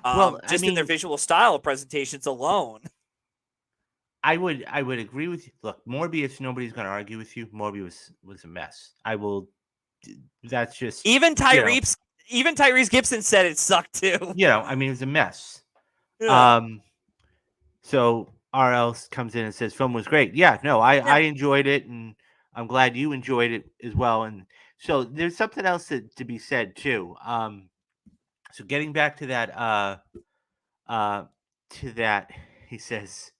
Well, I Just in their mean, visual style presentations alone. I would agree with you. Look, Morbius, nobody's going to argue with you. Morbius was a mess. I will. That's just, Even Tyrese, even Tyrese Gibson said it sucked too. I mean, it was a mess. Yeah, Um, so RL comes in and says film was great. Yeah, no, I yeah, enjoyed it, and I'm glad you enjoyed it as well. And so there's something else to be said too. So getting back uh to that, he says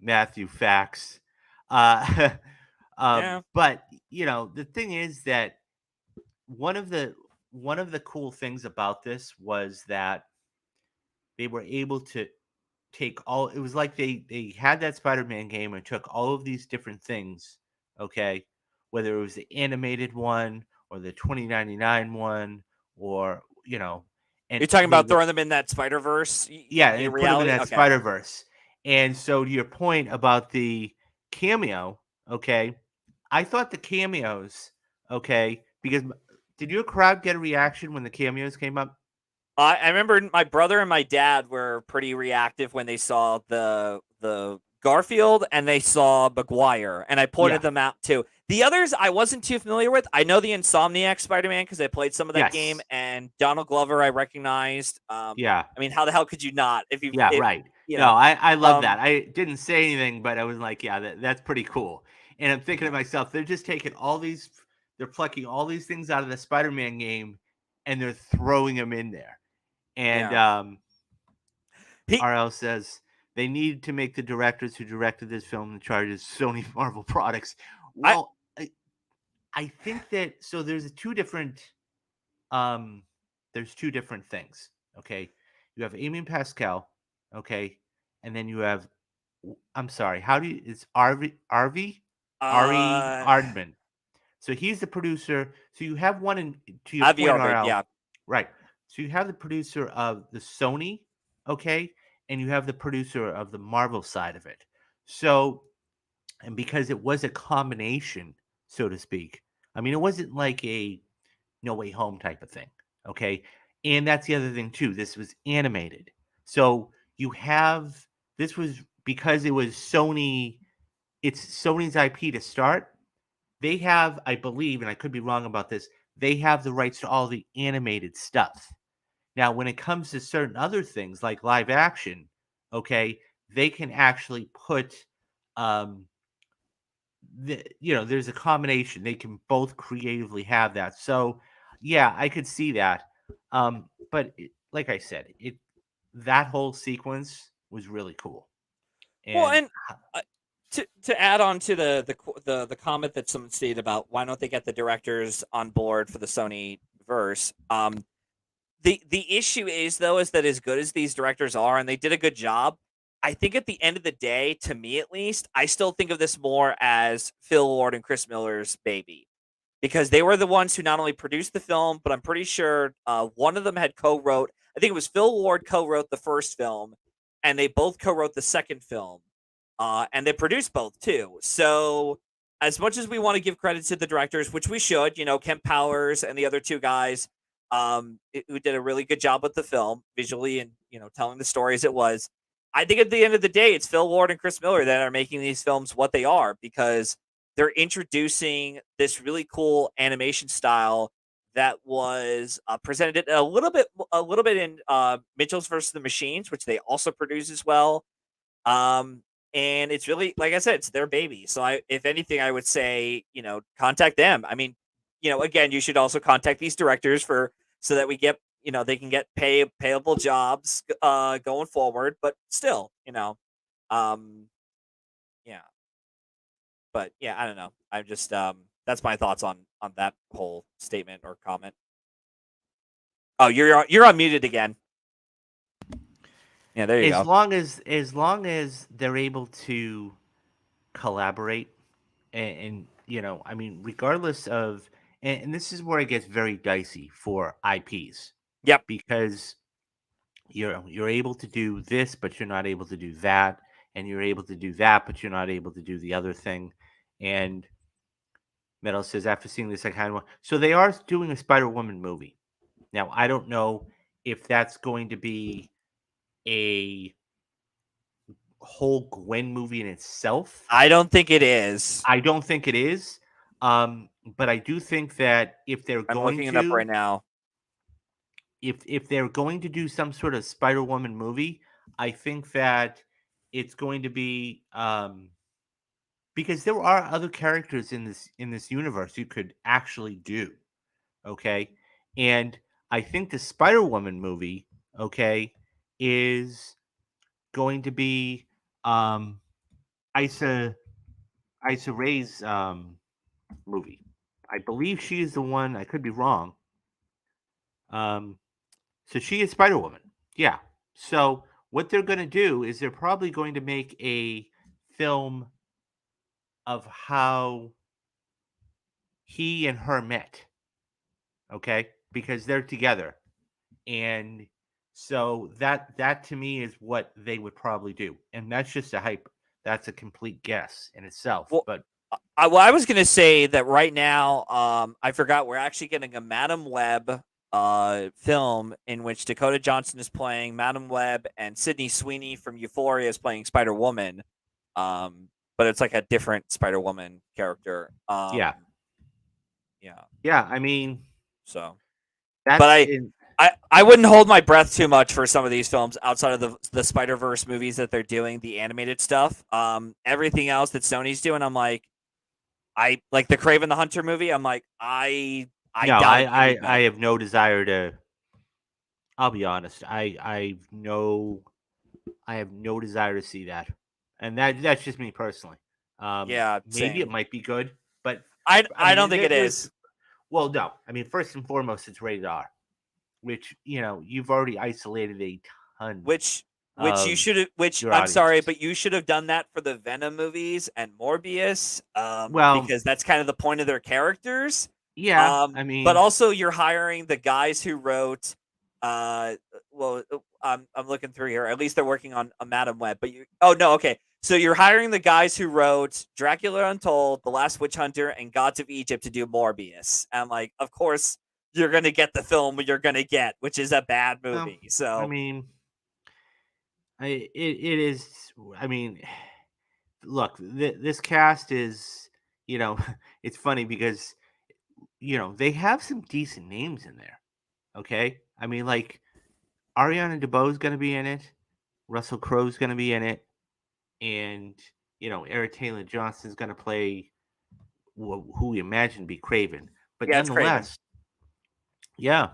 Matthew facts. Uh, yeah. but the thing is that one of the one of the cool things about this was that they were able to take all, it was like they had that Spider-Man game and took all of these different things, okay, whether it was the animated one or the 2099 one, or and You're talking they about were, throwing them in that Spider Verse yeah, in and put them in reality. that Okay. Spider-Verse. And so to your point about the cameo, okay, I thought the cameos, okay, because did your crowd get a reaction when the cameos came up? I remember my brother and my dad were pretty reactive when they saw the Garfield and they saw Maguire, and I pointed Yeah. them out too. The others I wasn't too familiar with. I know the Insomniac Spider-Man because I played some of that game, Yes. and Donald Glover I recognized. Yeah. I mean, how the hell could you not if you Yeah, it right. you No, know I love that. um I didn't say anything, but I was like, yeah, that's pretty cool. And I'm thinking to myself, they're just taking they're plucking all these things out of the Spider-Man game, and they're throwing them in there. And yeah he RL says they need to make the directors who directed this film in charge of Sony Marvel products. I Well, I think that, so um there's two different things. Okay, you have Amy Pascal, okay, and then you have, I'm sorry, how do you, it's Ari uh Ardman. So he's the producer. So you have one in, to your Avi point, Arvid, RL, yeah. right? So you have the producer of the Sony, okay, and you have the producer of the Marvel side of it. So, and because it was a combination, so to speak, I mean, it wasn't like a No Way Home type of thing. Okay. And that's the other thing, too. This was animated. So you have, this was because it was Sony, it's Sony's IP to start. They have, I believe, and I could be wrong about this, they have the rights to all the animated stuff. Now, when it comes to certain other things like live action, okay, they can actually put, um, there's a combination. They can both creatively have that. So, yeah, I could see that. But like I said, that whole sequence was really cool. Well, And and uh, to add on to the comment that someone stated about why don't they get the directors on board for the Sony verse? The issue is though is that as good as these directors are, and they did a good job, I think at the end of the day, to me at least, I still think of this more as Phil Lord and Chris Miller's baby because they were the ones who not only produced the film, but I'm pretty sure one of them had co-wrote. I think it was Phil Lord co-wrote the first film, and they both co-wrote the second film, and they produced both too. So as much as we want to give credit to the directors, which we should, Kemp Powers and the other two guys, who did a really good job with the film visually and telling the story as it was. I think at the end of the day, it's Phil Lord and Chris Miller that are making these films what they are because they're introducing this really cool animation style that was presented a little bit in Mitchell's versus the Machines, which they also produce as well. Um, and it's really, like I said, it's their baby. So if anything, I would say, contact them. I mean, again, you should also contact these directors so that we get, they can get payable jobs going forward. But still, um, yeah. But yeah, I don't know. I'm just that's my thoughts on that whole statement or comment. Oh, you're unmuted again. Yeah, there you go. as long as they're able to collaborate and I mean, regardless of, and this is where it gets very dicey for IPs Yep. because you're able to do this, but you're not able to do that, and you're able to do that, but you're not able to do the other thing. And Metal says, after seeing this, I kind of want. So they are doing a Spider Woman movie now. I don't know if that's going to be a whole Gwen movie in itself. I don't think it is. I don't think it is. But I do think that if they're I'm going looking it up to, right now. if they're going to do some sort of Spider Woman movie, I think that it's going to be because there are other characters in this universe you could actually do. Okay, and I think the Spider Woman movie, okay, is going to be Isa Isa Ray's movie. I believe she is the one. I could be wrong. Um, so she is Spider Woman. Yeah. So what they're going to do is they're probably going to make a film of how he and her met. Okay, because they're together, and so that to me is what they would probably do, and that's just a hype. That's a complete guess in itself, Well, but I was gonna say that right now, I forgot we're actually getting a Madam Web film in which Dakota Johnson is playing Madam Web and Sydney Sweeney from Euphoria is playing Spider Woman. But it's like a different Spider Woman character. yeah, Yeah. yeah. I mean, So, but that's in. I wouldn't hold my breath too much for some of these films outside of the Spider Verse movies that they're doing, the animated stuff. Everything else that Sony's doing, I'm like, I like the Craven the Hunter movie. I'm like, I No, doubt I, it's gonna be I good. I have no desire to. I'll be honest. I have no desire to see that, and that's just me personally. Yeah, Maybe it same. might be good, but I I don't mean, think it there's is. well, no. I mean, first and foremost, it's rated R, which you've already isolated a ton Which you of should have. Which your I'm sorry, audience. but you should have done that for the Venom movies and Morbius, Well, because that's kind of the point of their characters. yeah. I But mean, also you're hiring the guys who wrote. Uh, well, I'm looking through here. At least they're working on a Madam Web. But you. Oh no, okay. So you're hiring the guys who wrote Dracula Untold, The Last Witch Hunter, and Gods of Egypt to do Morbius. And I'm like, of course you're gonna get the film you're gonna get, which is a bad Well, movie. I So mean, it is. I mean, look, this cast is, you know, it's funny because, they have some decent names in there. Okay, I mean, like Ariana DeBose going to be in it, Russell Crowe's going to be in it, and Eric Taylor Johnson's going to play who we imagine be Craven. But yeah, it's Craven. nonetheless, yeah,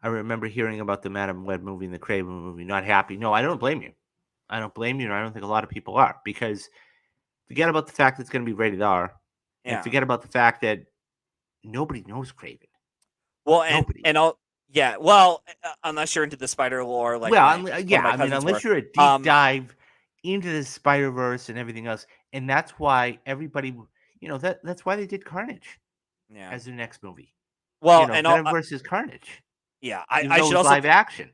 I remember hearing about the Madam Web movie and the Craven movie. Not happy. No, I don't blame you. I don't blame you, and I don't think a lot of people are, because forget about the fact that it's going to be rated R, and Yeah. forget about the fact that nobody knows Craven. Well, Nobody. and I'll yeah. Well, unless you're into the spider lore, like Well, one of my I mean, cousins were. unless you're a deep dive into the Spider Verse and everything else, and that's why everybody, that's why they did Carnage Yeah. as their next movie. Well, and Venom versus Carnage, yeah, even I though should it was also live action.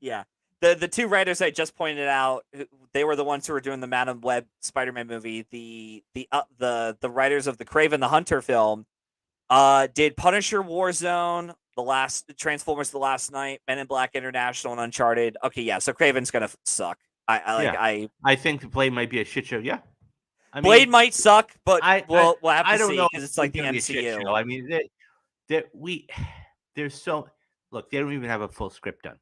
yeah. The two writers I just pointed out, they were the ones who were doing the Madam Web Spider-Man movie. The writers of the Craven the Hunter film did Punisher Warzone, the last Transformers the Last Night, Men in Black International, and Uncharted. Okay, yeah, so Craven's gonna suck. Yeah, I think the play might be a shit show. Yeah, I Blade mean, might suck, but I we'll have I to don't see know because if it's it's like the gonna be a shit show. MCU. I mean, that we there's so look, they don't even have a full script done.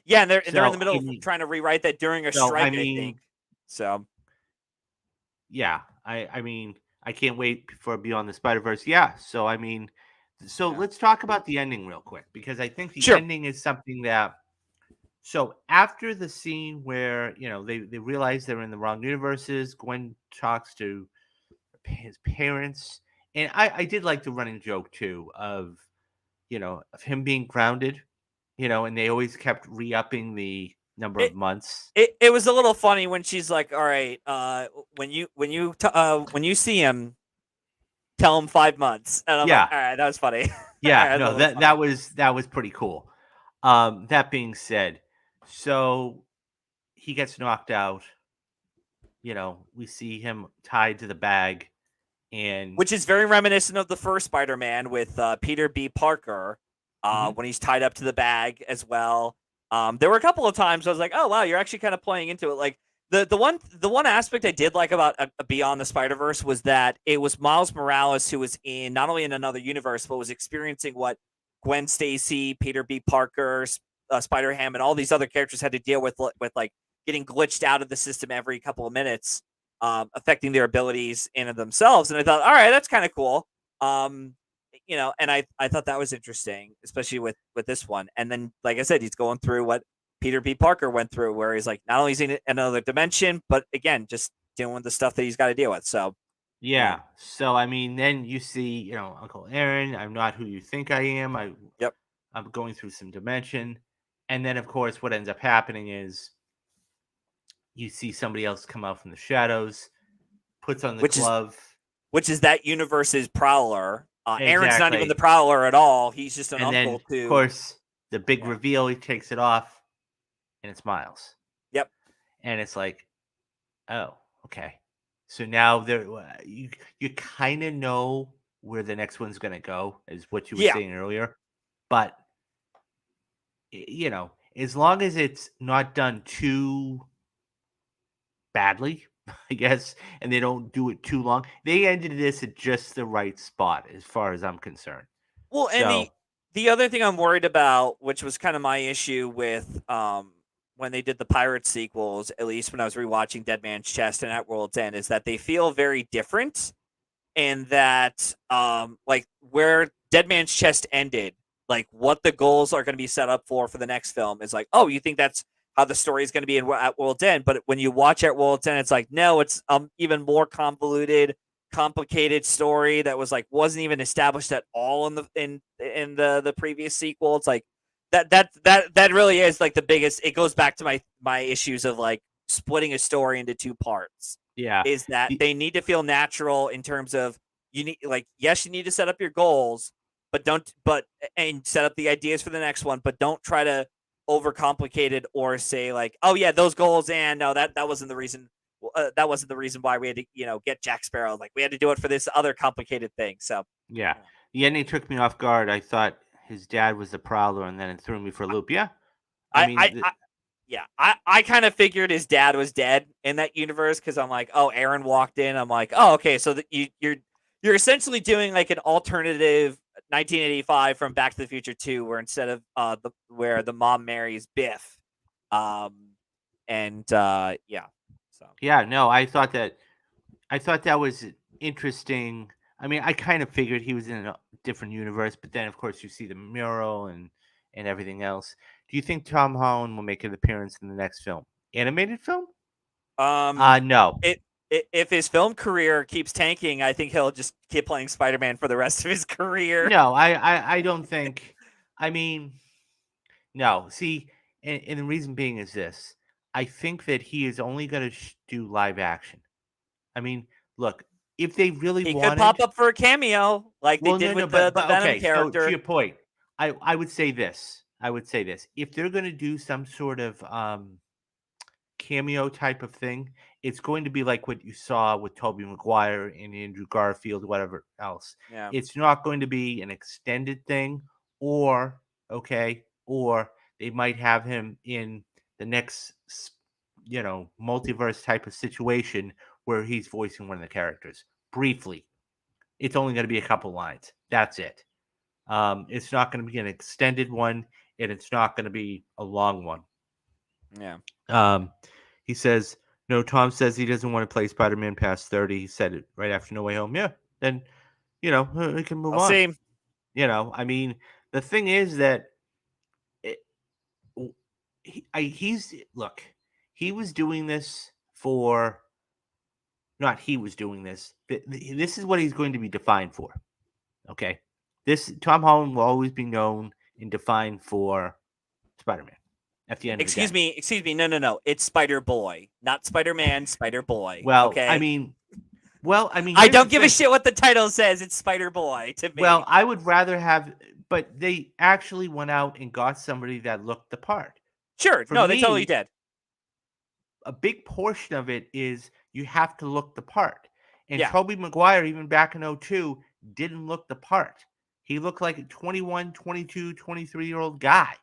Yeah, and they're in the So middle of trying to rewrite that during a strike, I think. So yeah, I mean, I can't wait for Beyond the Spider Verse. Yeah, so I mean, so yeah. let's talk about the ending real quick, because I think the Sure. ending is something that. So after the scene where they realize they're in the wrong universes, Gwen talks to his parents, and I did like the running joke too of him being grounded, and they always kept re-upping the number of It, months. it was a little funny when she's like, "All right, when you see him, tell him 5 months," and I'm like, Yeah, "All right, that was funny." yeah, That's a no, little that funny. was pretty cool. That being said, so he gets knocked out. We see him tied to the bag, and Which is very reminiscent of the first Spider-Man with Peter B. Parker mhm, when he's tied up to the bag as well. There were a couple of times I was like, "Oh wow, you're actually kind of playing into it." Like the one aspect I did like about Beyond the Spider-Verse was that it was Miles Morales who was in not only in another universe but was experiencing what Gwen Stacy, Peter B. Parker, Spider-Ham, and all these other characters had to deal with like getting glitched out of the system every couple of minutes, affecting their abilities in and themselves. And I thought, all right, that's kind of cool. And I thought that was interesting, especially with this one. And then, like I said, he's going through what Peter B. Parker went through, where he's like not only is he in another dimension, but again, just dealing with the stuff that he's got to deal with. So, yeah. So I mean, then you see, Uncle Aaron. I'm not who you think I am. yep. I'm going through some dimension, and then of course, what ends up happening is you see somebody else come out from the shadows, puts on the Which is glove. which is that universe's Prowler. Aaron's not even the Exactly. Prowler at all. He's just an And then, uncle of to. course, the big Yeah. reveal, he takes it off, and it's Miles. Yep. And it's like, oh, okay. So now you kind of know where the next one's going to go, is what you were Yeah. saying earlier. But as long as it's not done too badly, I guess, and they don't do it too long, they ended this at just the right spot, as far as I'm concerned. Well, and So the other thing I'm worried about, which was kind of my issue with when they did the Pirate sequels, at least when I was rewatching Dead Man's Chest and At World's End, is that they feel very different, and that like where Dead Man's Chest ended, like what the goals are going to be set up for the next film is like, oh, you think that's how the story is going to be At World's End, but when you watch At World's End, it's like, no, it's even more convoluted, complicated story that was like wasn't even established at all in the previous sequel. It's like that really is like the biggest. It goes back to my issues of like splitting a story into two parts. yeah, Is that the, they need to feel natural in terms of you need, like, yes, you need to set up your goals, but don't but and set up the ideas for the next one, but don't try to overcomplicate it or say like, oh yeah, those goals, and no, that wasn't the reason that wasn't the reason why we had to, get Jack Sparrow. Like we had to do it for this other complicated thing. So Yeah. you know, The ending took me off guard. I thought his dad was the Prowler, and then it threw me for a loop. Yeah. I I, mean, I, I yeah, I kind of figured his dad was dead in that universe because I'm like, oh, Aaron walked in. I'm like, oh, okay, so you're essentially doing like an alternative 1985 from Back to the Future 2, where instead of where the mom marries Biff, um, and yeah, so yeah, no, I thought that was interesting. I mean, I kind of figured he was in a different universe, but then of course you see the mural and everything else. Do you think Tom Holland will make an appearance in the next film? Animated film? No. it. If his film career keeps tanking, I think he'll just keep playing Spider-Man for the rest of his career. No, I don't think. I mean, no. See, and the reason being is this. I think that he is only going to do live action. I mean, look, if they really He could pop wanted, up for a cameo like they well, did no, with the but Venom okay. So to character. your point, I would say this. I would say this. If they're going to do some sort of cameo type of thing, it's going to be like what you saw with Tobey Maguire and Andrew Garfield, whatever else. Yeah. It's not going to be an extended thing, or okay, or they might have him in the next, multiverse type of situation where he's voicing one of the characters briefly. It's only going to be a couple lines. That's it. It's not going to be an extended one, and it's not going to be a long one. Yeah. Um, he says, no, Tom says he doesn't want to play Spider Man past 30. He said it right after No Way Home. Yeah, then, we can move I'll on. see. I mean, the thing is that it, look, he was doing this for, not he was doing this. This is what he's going to be defined for. Okay. Tom Holland will always be known and defined for Spider Man at the end of the day. Excuse me. No. It's Spider Boy, not Spider Man. Spider Boy. Well, I Okay. mean, I here's the don't give a thing. shit what the title says. It's Spider Boy to Well, me. I would rather have, but they actually went out and got somebody that looked the part. Sure. For No, they totally me, did. a big portion of it is you have to look the part. And Yeah. Tobey Maguire, even back in '02, didn't look the part. He looked like a 21, 22, 23-year-old guy.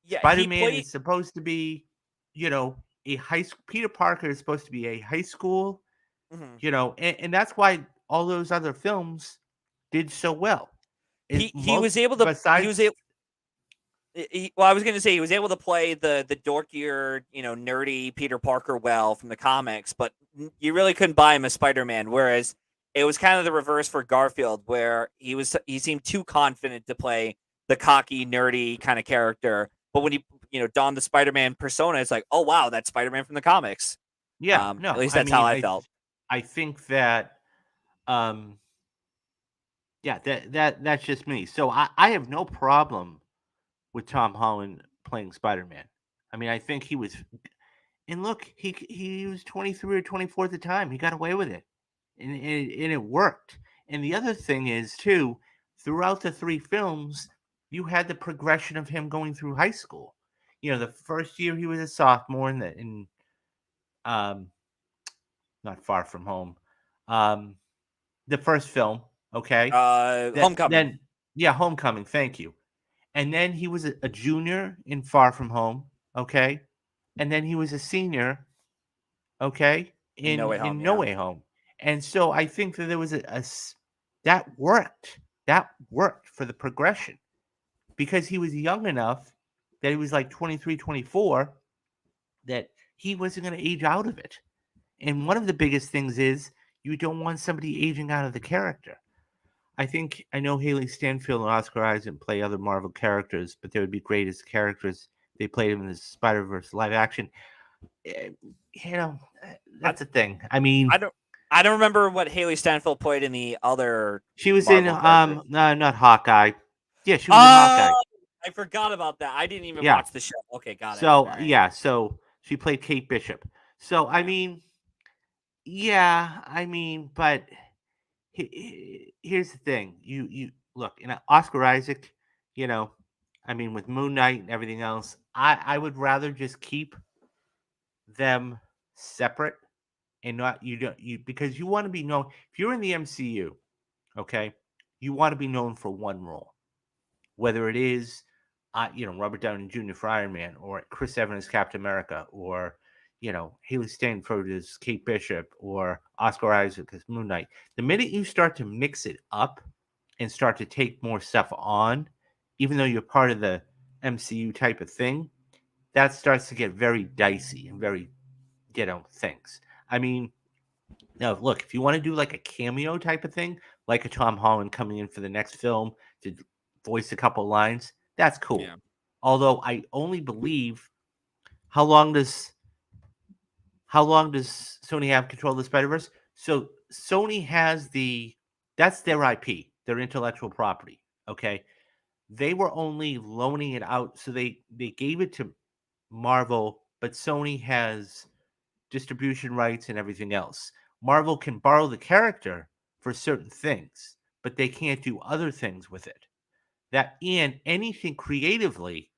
Yeah. Spider He Man played. is supposed to be, a high school. Peter Parker is supposed to be a high school, Mhm. and that's why all those other films did so well. Is He was able to. He was besides, able. Well, I was going to say he was able to play the dorkier, nerdy Peter Parker well from the comics, but you really couldn't buy him as Spider-Man. Whereas it was kind of the reverse for Garfield, where he seemed too confident to play the cocky, nerdy kind of character. But when he donned the Spider-Man persona, it's like, oh wow, that's Spider-Man from the comics. yeah, At no, least I that's how mean, I felt. I think that, um, yeah, that's just me. So I have no problem with Tom Holland playing Spider Man. I mean, I think he was, and look, he was 23 or 24 at the time. He got away with it, and it worked. And the other thing is too, throughout the three films, you had the progression of him going through high school. The first year he was a sophomore in um not Far From Home, um the first film. Okay, Homecoming. then yeah, Homecoming. Thank you. And then he was a junior in Far From Home. Okay, and then he was a senior. Okay, In No in Way Home, No yeah. Way Home. And so I think that there was that worked. That worked for the progression because he was young enough that he was like 23, 24, that he wasn't going to age out of it. And one of the biggest things is you don't want somebody aging out of the character. I know Haley Stanfield and Oscar Isaac play other Marvel characters, but they would be great as characters. They played them in the Spider-Verse live action. Eh, I, that's a thing. I mean, I don't remember what Haley Steinfeld played in the other she was in Marvel characters. no, not Hawkeye. Yeah, she was in Hawkeye. Oh, I forgot about that. I didn't even Yeah. watch the show. Okay, got it. So All right. yeah, so she played Kate Bishop. So I Yeah. mean, yeah, but here's the thing. You look, Oscar Isaac, with Moon Knight and everything else, I would rather just keep them separate. and not you don't you because you want to be known. If you're in the MCU, okay, you want to be known for one role, whether it is, Robert Downey Jr. for Iron Man, or Chris Evans as Captain America, or Haley Steinfeld as Kate Bishop, or Oscar Isaac as Moon Knight. The minute you start to mix it up and start to take more stuff on, even though you're part of the MCU type of thing, that starts to get very dicey and very, things. I mean, now look, if you want to do like a cameo type of thing, like a Tom Holland coming in for the next film to voice a couple lines, that's cool. Yeah. Although I only believe, how long does Sony have control of the Spider-Verse? So Sony has that's their IP, their intellectual property. Okay. They were only loaning it out, so they gave it to Marvel, but Sony has distribution rights and everything else. Marvel can borrow the character for certain things, but they can't do other things with it. That and anything creatively,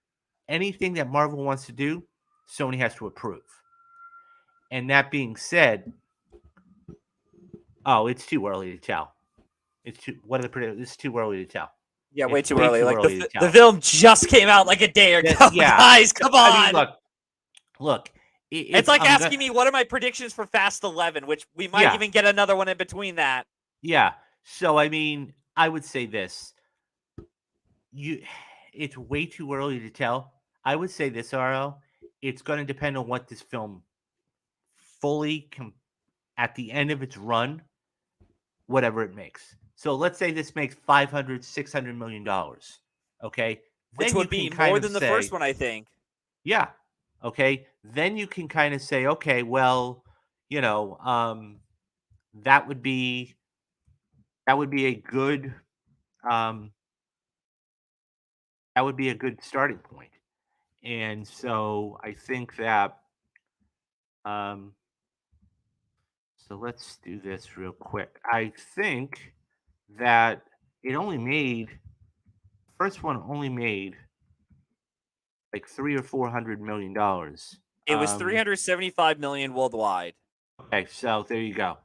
anything that Marvel wants to do, Sony has to approve. And that being said, it's too early to tell. It's too early to tell. Yeah, way It's too way early. too Like early to the tell. film just came out like a day ago, Yeah. guys. Come on. I mean, look. It's like asking me what are my predictions for Fast 11, which we might even get another one in between that. Yeah. So I mean, I would say this. It's way too early to tell. I would say this, RL. It's going to depend on what this film fully at the end of its run, whatever it makes. So let's say this makes $500-600 million. Okay, which then would be more than the first one, I think. Yeah. Okay. Then you can kind of say, okay, well, that would be a good starting point. And so I think that so let's do this real quick. I think that it only made first one only made like $300-400 million. It was 375 million worldwide. Okay, so there you go.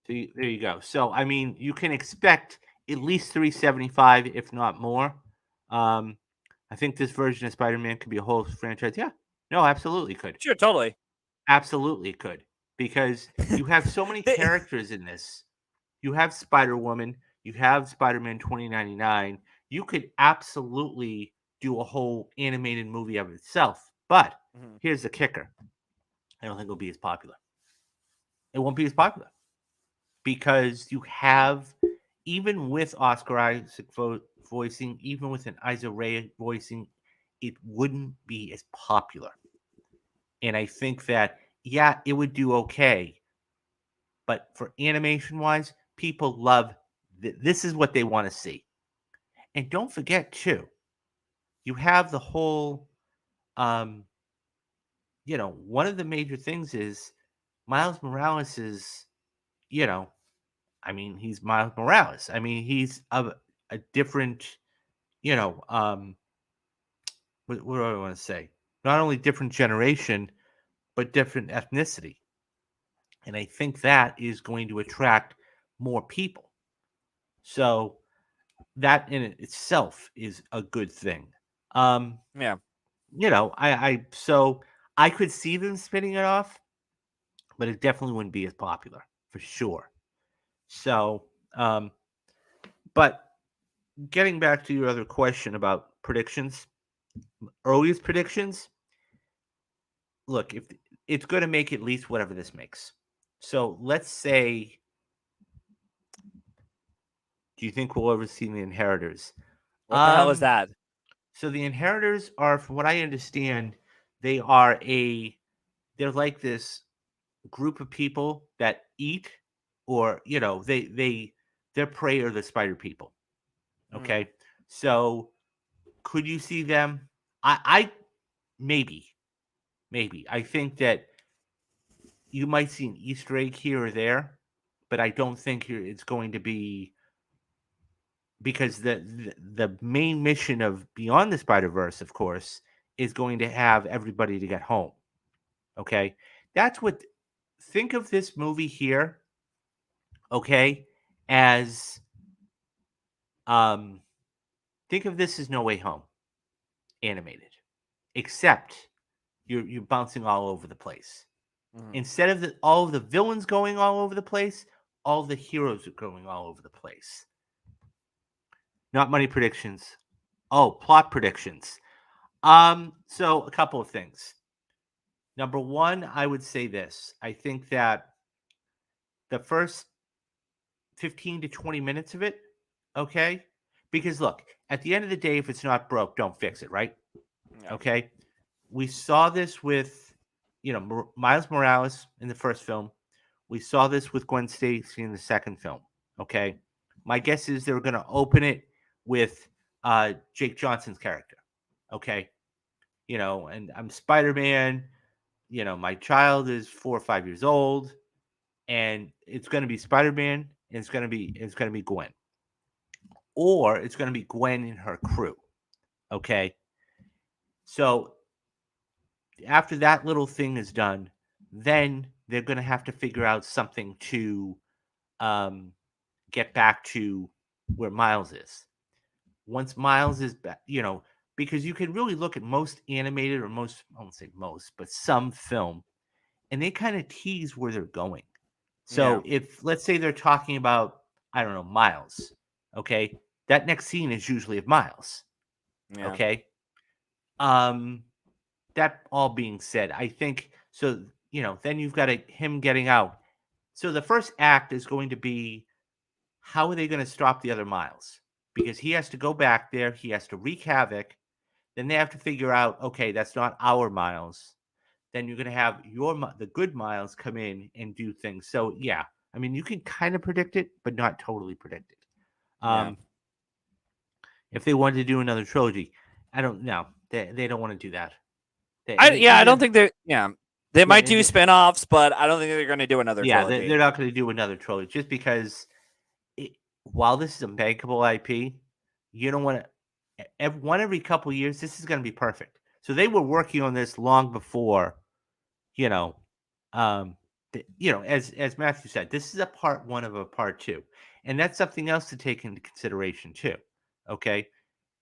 There you go. So I mean, you can expect at least 375, if not more. I think this version of Spider-Man could be a whole franchise. Yeah, no, absolutely could. Sure, totally. Absolutely could, because you have so many characters in this. You have Spider-Woman, you have Spider-Man 2099. You could absolutely do a whole animated movie of itself. But here's the kicker: I don't think it'll be as popular. It won't be as popular because you have, even with Oscar Isaac voicing, even with an Isa Rae voicing, it wouldn't be as popular. And I think that, yeah, it would do okay. But for animation wise, people love this is what they want to see. And don't forget, too, you have the whole, one of the major things is Miles Morales is, he's Miles Morales. I mean, he's a different, what do I want to say? Not only different generation, but different ethnicity. And I think that is going to attract more people. So that in itself is a good thing. Yeah. So I could see them spinning it off, but it definitely wouldn't be as popular for sure. So, but getting back to your other question about predictions, earliest predictions. Look, if it's going to make at least whatever this makes. So let's say, do you think we'll ever see the Inheritors? What the hell is that? So the Inheritors are, from what I understand, they're like this group of people that eat, or their prey are the spider people. Okay, so could you see them? I maybe. I think that you might see an Easter egg here or there, but I don't think it's going to be, because the main mission of Beyond the Spider-Verse, of course, is going to have everybody to get home. Okay, that's what think of this movie here, okay, as um, think of this as No Way Home animated, except you're bouncing all over the place. Mhm. Instead of all of the villains going all over the place, all the heroes are going all over the place. Not money predictions. Oh, plot predictions. So a couple of things. Number one, I would say this. I think that the first 15 to 20 minutes of it, okay? Because look, at the end of the day, if it's not broke, don't fix it, right? Yeah. Okay. We saw this with, Miles Morales in the first film. We saw this with Gwen Stacy in the second film. Okay. My guess is they're going to open it with Jake Johnson's character. Okay. And I'm Spider Man. My child is 4 or 5 years old, and it's going to be Spider Man, and it's going to be Gwen, or it's going to be Gwen and her crew. Okay. So after that little thing is done, then they're going to have to figure out something to um, get back to where Miles is. Once Miles is back, because you can really look at most animated or most, I won't say most, but some film, and they kind of tease where they're going. Yeah. So if, let's say, they're talking about, I don't know, Miles, okay, that next scene is usually of Miles, Yeah. okay. Um, that all being said, I think so. Then you've got him getting out. So the first act is going to be, how are they going to stop the other Miles? Because he has to go back there, he has to wreak havoc. Then they have to figure out, okay, that's not our Miles. Then you're going to have the good Miles come in and do things. So yeah, I mean, you can kind of predict it, but not totally predict it. Yeah. If they wanted to do another trilogy, I don't know. They don't want to do that. I don't Even think they're. Yeah, they yeah, might do spin-offs, but I don't think they're going to do another yeah, trilogy. they're not going to do another trilogy just because while this is a bankable IP, you don't want to. Every couple years, this is going to be perfect. So they were working on this long before, you know, um, as Matthew said, this is a part one of a part two, and that's something else to take into consideration too. Okay,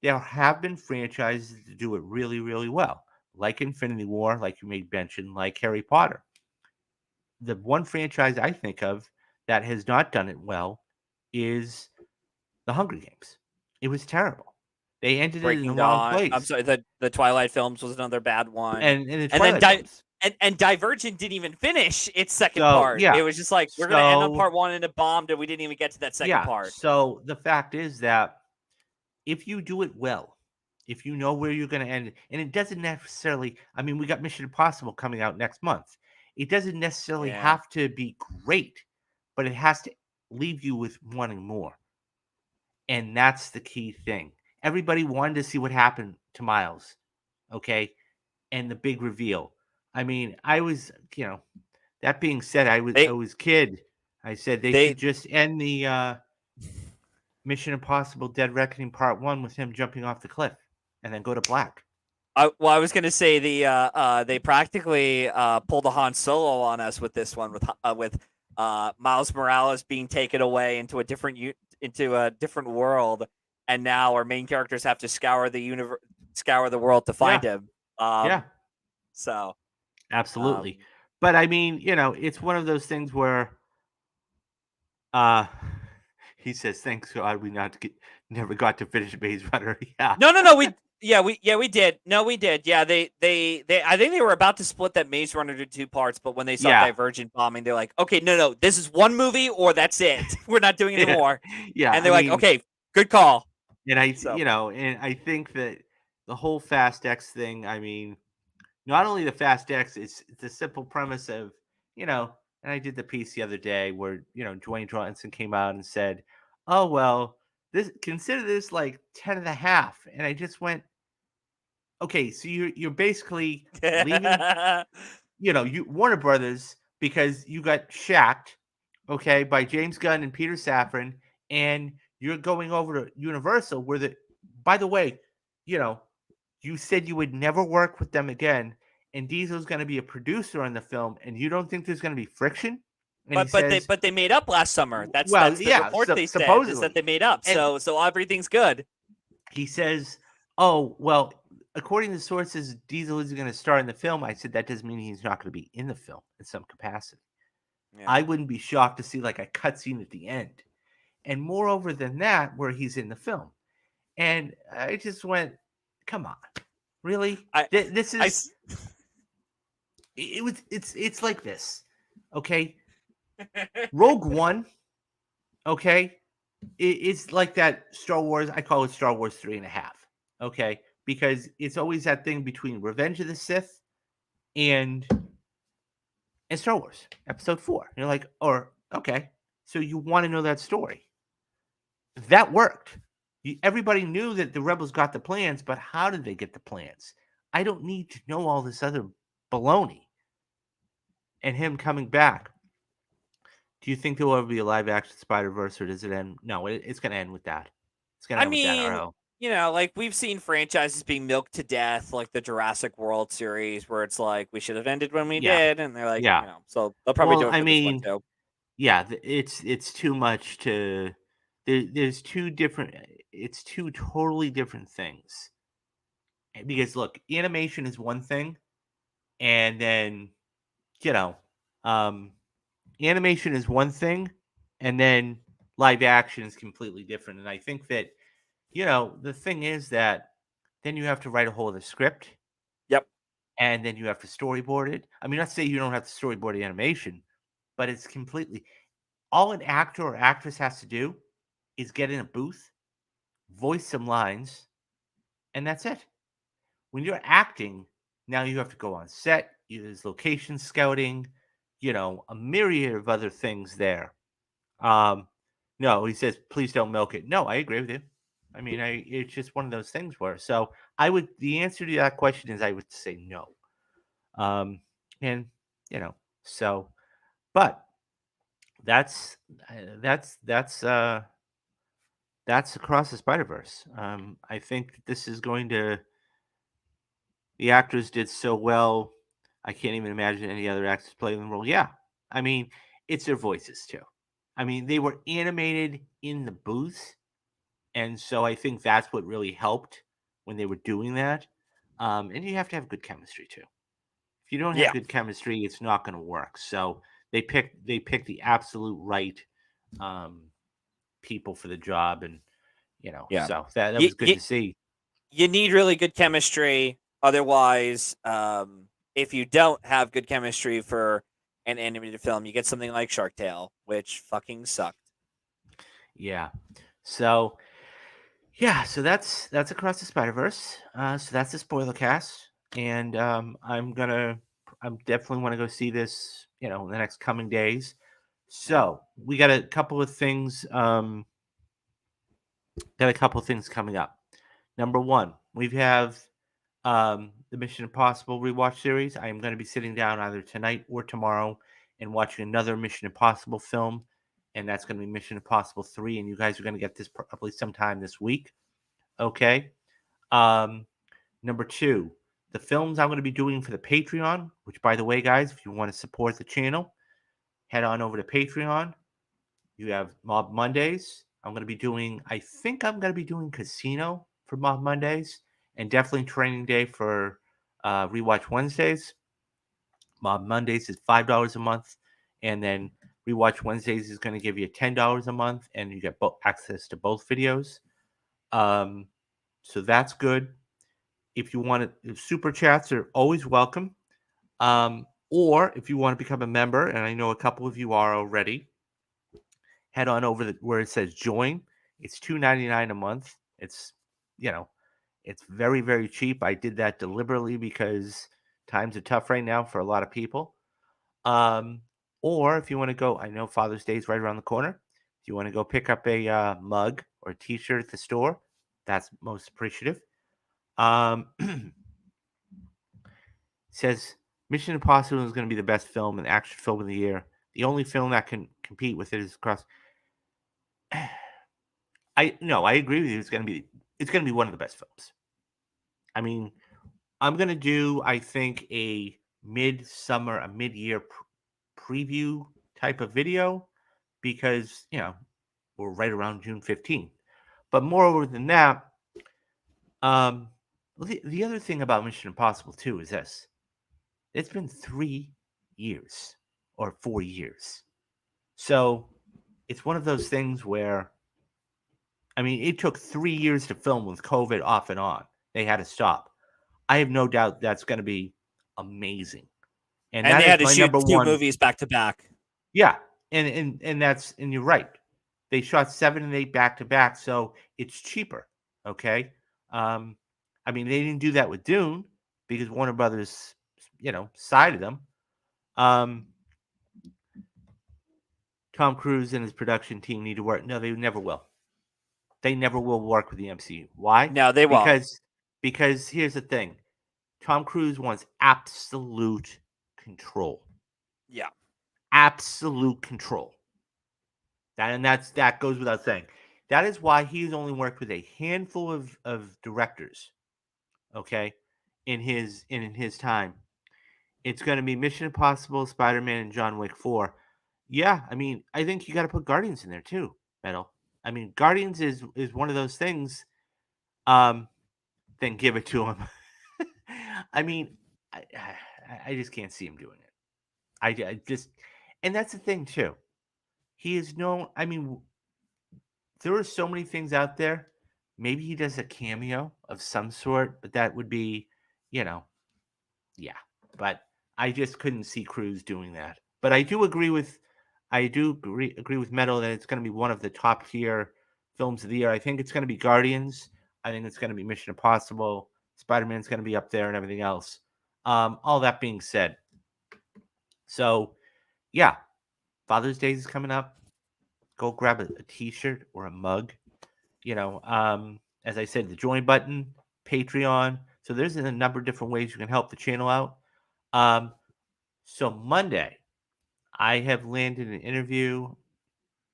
there have been franchises that do it really, really well, like Infinity War, like you made mention, like Harry Potter. The one franchise I think of that has not done it well is the Hunger Games. It was terrible. They ended it in the Breaking wrong Dawn. I'm place. sorry. The Twilight films was another bad one, And the and then Twilight films. and Divergent didn't even finish its second So part. yeah. It was just like we're going to end on So part one, and it bombed, and we didn't even get to that second yeah. part. So the fact is that if you do it well, if you know where you're going to end, and it doesn't necessarily, I mean, we got Mission Impossible coming out next month. It doesn't necessarily Yeah. have to be great, but it has to leave you with wanting more. And that's the key thing. Everybody wanted to see what happened to Miles, okay? And the big reveal. I mean, that being said, I They was kid. I said they they should just end the Mission Impossible Dead Reckoning Part 1 with him jumping off the cliff and then go to black. I was going to say they practically pulled a Han Solo on us with this one with Miles Morales being taken away into a different world, and now our main characters have to scour the world to find Yeah. him. Yeah. So Absolutely. But I mean, it's one of those things where uh he says, "Thanks God we never got to finish Maze Runner." Yeah. no, we did. No, we did. Yeah, they I think they were about to split that Maze Runner into two parts, but when they saw Yeah. Divergent bombing, they're like, okay, no, this is one movie or that's it. We're not doing any more. Yeah. And they're like, okay, good call. And So and I think that the whole Fast X thing, I mean, not only the Fast X, it's the simple premise of, and I did the piece the other day where, Dwayne Johnson came out and said, oh, well, consider this like 10 and a half. And I just went, okay, so you're basically leaving, you Warner Brothers, because you got shacked, okay, by James Gunn and Peter Safran, and you're going over to Universal, where by the way, you said you would never work with them again, and Diesel's going to be a producer on the film, and you don't think there's going to be friction? And he But says, they made up last summer. well, That's the yeah, report they said, is that supposedly. they made up. And So everything's good. he says, oh, well, according to sources, Diesel is going to star in the film. I said, that doesn't mean he's not going to be in the film in some capacity. Yeah. I wouldn't be shocked to see like a cutscene at the end. And moreover than that, where he's in the film. And I just went, come on, really? This is it's like this, okay? Rogue One, okay, it's like that Star Wars. I call it Star Wars 3.5, okay, because it's always that thing between Revenge of the Sith and Star Wars Episode 4. You're like, or okay, so you want to know that story? That worked. Everybody knew that the rebels got the plans, but how did they get the plans? I don't need to know all this other baloney. And him coming back. Do you think there will ever be a live action Spider Verse, or does it end? No, it's going to end with that. It's going to I end with that. mean, RO. like we've seen franchises being milked to death, like the Jurassic World series, where it's like we should have ended when we Yeah, did, and they're like, yeah. so they'll probably Well, do it I for this one mean, too. yeah, it's too much to. There's two different. It's two totally different things. Because look, animation is one thing, and then you know, um, animation is one thing, and then live action is completely different. And I think that the thing is that then you have to write a whole other script, Yep. and then you have to storyboard it. I mean, not say you don't have to storyboard the animation, but it's completely all an actor or actress has to do is get in a booth, voice some lines, and that's it. When you're acting, now you have to go on set. There's location scouting, a myriad of other things there. No, he says, please don't milk it. No, I agree with you. I mean, it's just one of those things where, so the answer to that question is I would say no. Um, and, you know, so, but that's, that's, that's, uh, that's across the Spider Verse. I think this is going to, the actors did so well. I can't even imagine any other actors playing the role. Yeah. I mean, it's their voices too. I mean, they were animated in the booth. And so I think that's what really helped when they were doing that. And you have to have good chemistry too. If you don't have Yeah. good chemistry, it's not going to work. So they picked the absolute right um, people for the job, and Yeah. so that You, was good you to see. you need really good chemistry. Otherwise, if you don't have good chemistry for an animated film, you get something like Shark Tale, which fucking sucked. Yeah. So yeah, so that's across the Spider Verse. So that's the spoiler cast, and I'm definitely want to go see this, in the next coming days. Yeah. So we got a couple of things. Got a couple of things coming up. Number one, we have the Mission Impossible rewatch series. I am going to be sitting down either tonight or tomorrow and watching another Mission Impossible film, and that's going to be Mission Impossible 3. And you guys are going to get this probably sometime this week. Okay. Um, Number two, the films I'm going to be doing for the Patreon, which, by the way, guys, if you want to support the channel, head on over to Patreon. You have Mob Mondays. I think I'm going to be doing Casino for Mob Mondays, and definitely Training Day for Rewatch Wednesdays. Mob Mondays is $5 a month, and then Rewatch Wednesdays is going to give you $10 a month, and you get access to both videos. Um, so that's good. If you want to, super chats are always welcome. Or if you want to become a member, and I know a couple of you are already, head on over where it says join. It's $2.99 a month. You know, it's very, very cheap. I did that deliberately because times are tough right now for a lot of people. Um, or if you want to go, I know Father's Day is right around the corner. If you want to go pick up a mug or a T-shirt at the store, that's most appreciative. Says Mission Impossible is going to be the best film and action film of the year. The only film that can compete with it is across. I agree with you. It's going to be one of the best films. I mean, I'm gonna do, I think, a mid-year preview type of video because we're right around June 15th. But moreover than that, um, the other thing about Mission Impossible 2 is this: it's been 3 years or 4 years, so it's one of those things where it took 3 years to film with COVID off and on. They had to stop. I have no doubt that's going to be amazing. And And that they had is to my shoot number 2 one. movies back to back. Yeah. And you're right. They shot 7 and 8 back to back, so it's cheaper. Okay. Um, they didn't do that with Dune because Warner Brothers, sided them. Um, Tom Cruise and his production team need to work. No, they never will. They never will work with the MCU. Why? No, they won't. Because here's the thing. Tom Cruise wants absolute control. Yeah. Absolute control. That goes without saying. That is why he's only worked with a handful of directors, okay, in his time. It's going to be Mission Impossible, Spider-Man, and John Wick 4. Yeah, I think you got to put Guardians in there too, Metal. Guardians is one of those things. Then give it to him. I mean, I, I just can't see him doing it. I just, and that's the thing too. He is known. There are so many things out there. Maybe he does a cameo of some sort, but that would be, you know, yeah. But I just couldn't see Cruz doing that. But I do agree with Metal that it's going to be one of the top tier films of the year. I think it's going to be Guardians. I think it's going to be Mission Impossible. Spider Man's going to be up there and everything else. All that being said, so yeah, Father's Day is coming up. Go grab a T-shirt or a mug. As I said, the join button, Patreon. So there's a number of different ways you can help the channel out. So Monday, I have landed an interview.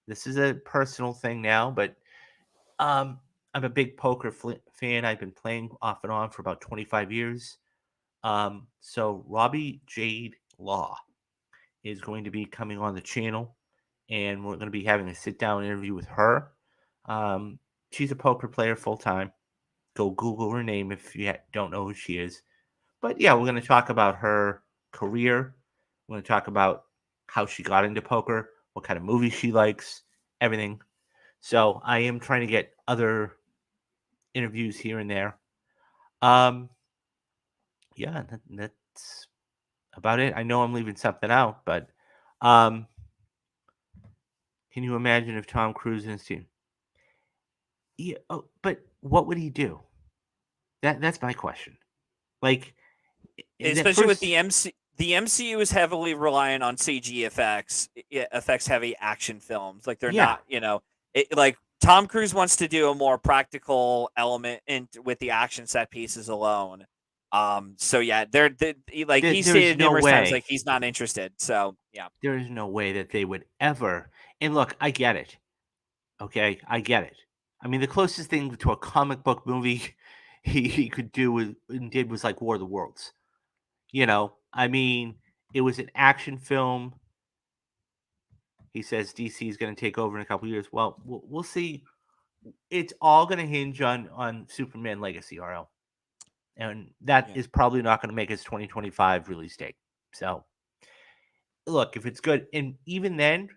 This is a personal thing now, but I'm a big poker fan. I've been playing off and on for about 25 years. So Robbie Jade Law is going to be coming on the channel, and we're going to be having a sit-down interview with her. She's a poker player full time. Go Google her name if you don't know who she is. But yeah, we're going to talk about her career. We're going to talk about how she got into poker, what kind of movies she likes, everything. So I am trying to get other interviews here and there. Yeah, that's about it. I know I'm leaving something out, but um, can you imagine if Tom Cruise and his team? Yeah, but what would he do? That's my question. Like that Especially with first, the MCU is heavily reliant on CG effects, effects heavy action films. Like they're yeah, not, like Tom Cruise wants to do a more practical element with the action set pieces alone. So yeah, like he there is stated no numerous times way. like he's not interested. So yeah, There is no way that they would ever. And look, I get it. Okay, I get it. The closest thing to a comic book movie he could do and did was like War of the Worlds. It was an action film. He says DC is going to take over in a couple years. Well, we'll see. It's all going to hinge on Superman Legacy, RL, and that yeah. is probably not going to make his 2025 release date. So, look, if it's good, and even then,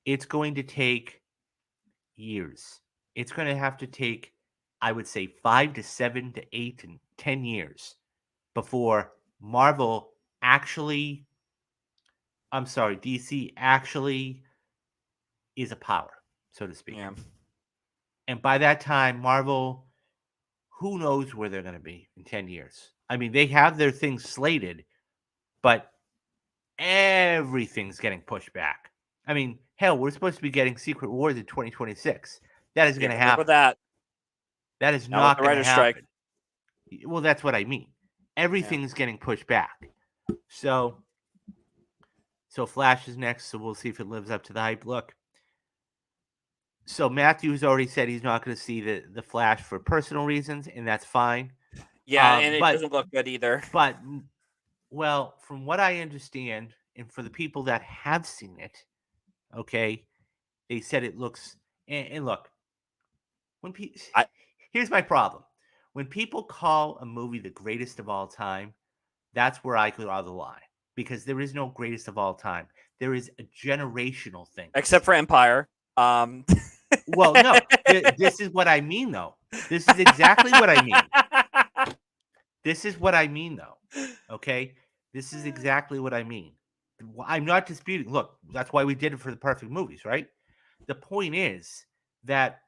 it's going to take years. It's going to have to take, I would say, 5 to 7 to 8 and 10 years before Marvel actually, I'm sorry, DC actually is a power, so to speak. Yeah. And by that time, Marvel, who knows where they're going to be in 10 years? They have their things slated, but everything's getting pushed back. Hell, we're supposed to be getting Secret Wars in 2026. That is Yeah, going to good luck with happen. that. That is Not with not the going to writer's strike. happen. Well, that's what I mean. Yeah. Everything's getting pushed back. So Flash is next, so we'll see if it lives up to the hype. Look, so Matthew's already said he's not going to see the Flash for personal reasons, and that's fine. Yeah, and it But doesn't look good either. but well, from what I understand, and for the people that have seen it, okay, they said it looks. And look, when I here's my problem: when people call a movie the greatest of all time, that's where I could draw the line because there is no greatest of all time. There is a generational thing. except for Empire. Well, no, this is what I mean, though. This is exactly what I mean. This is what I mean, though. Okay, this is exactly what I mean. I'm not disputing. Look, that's why we did it for the perfect movies, right? The point is that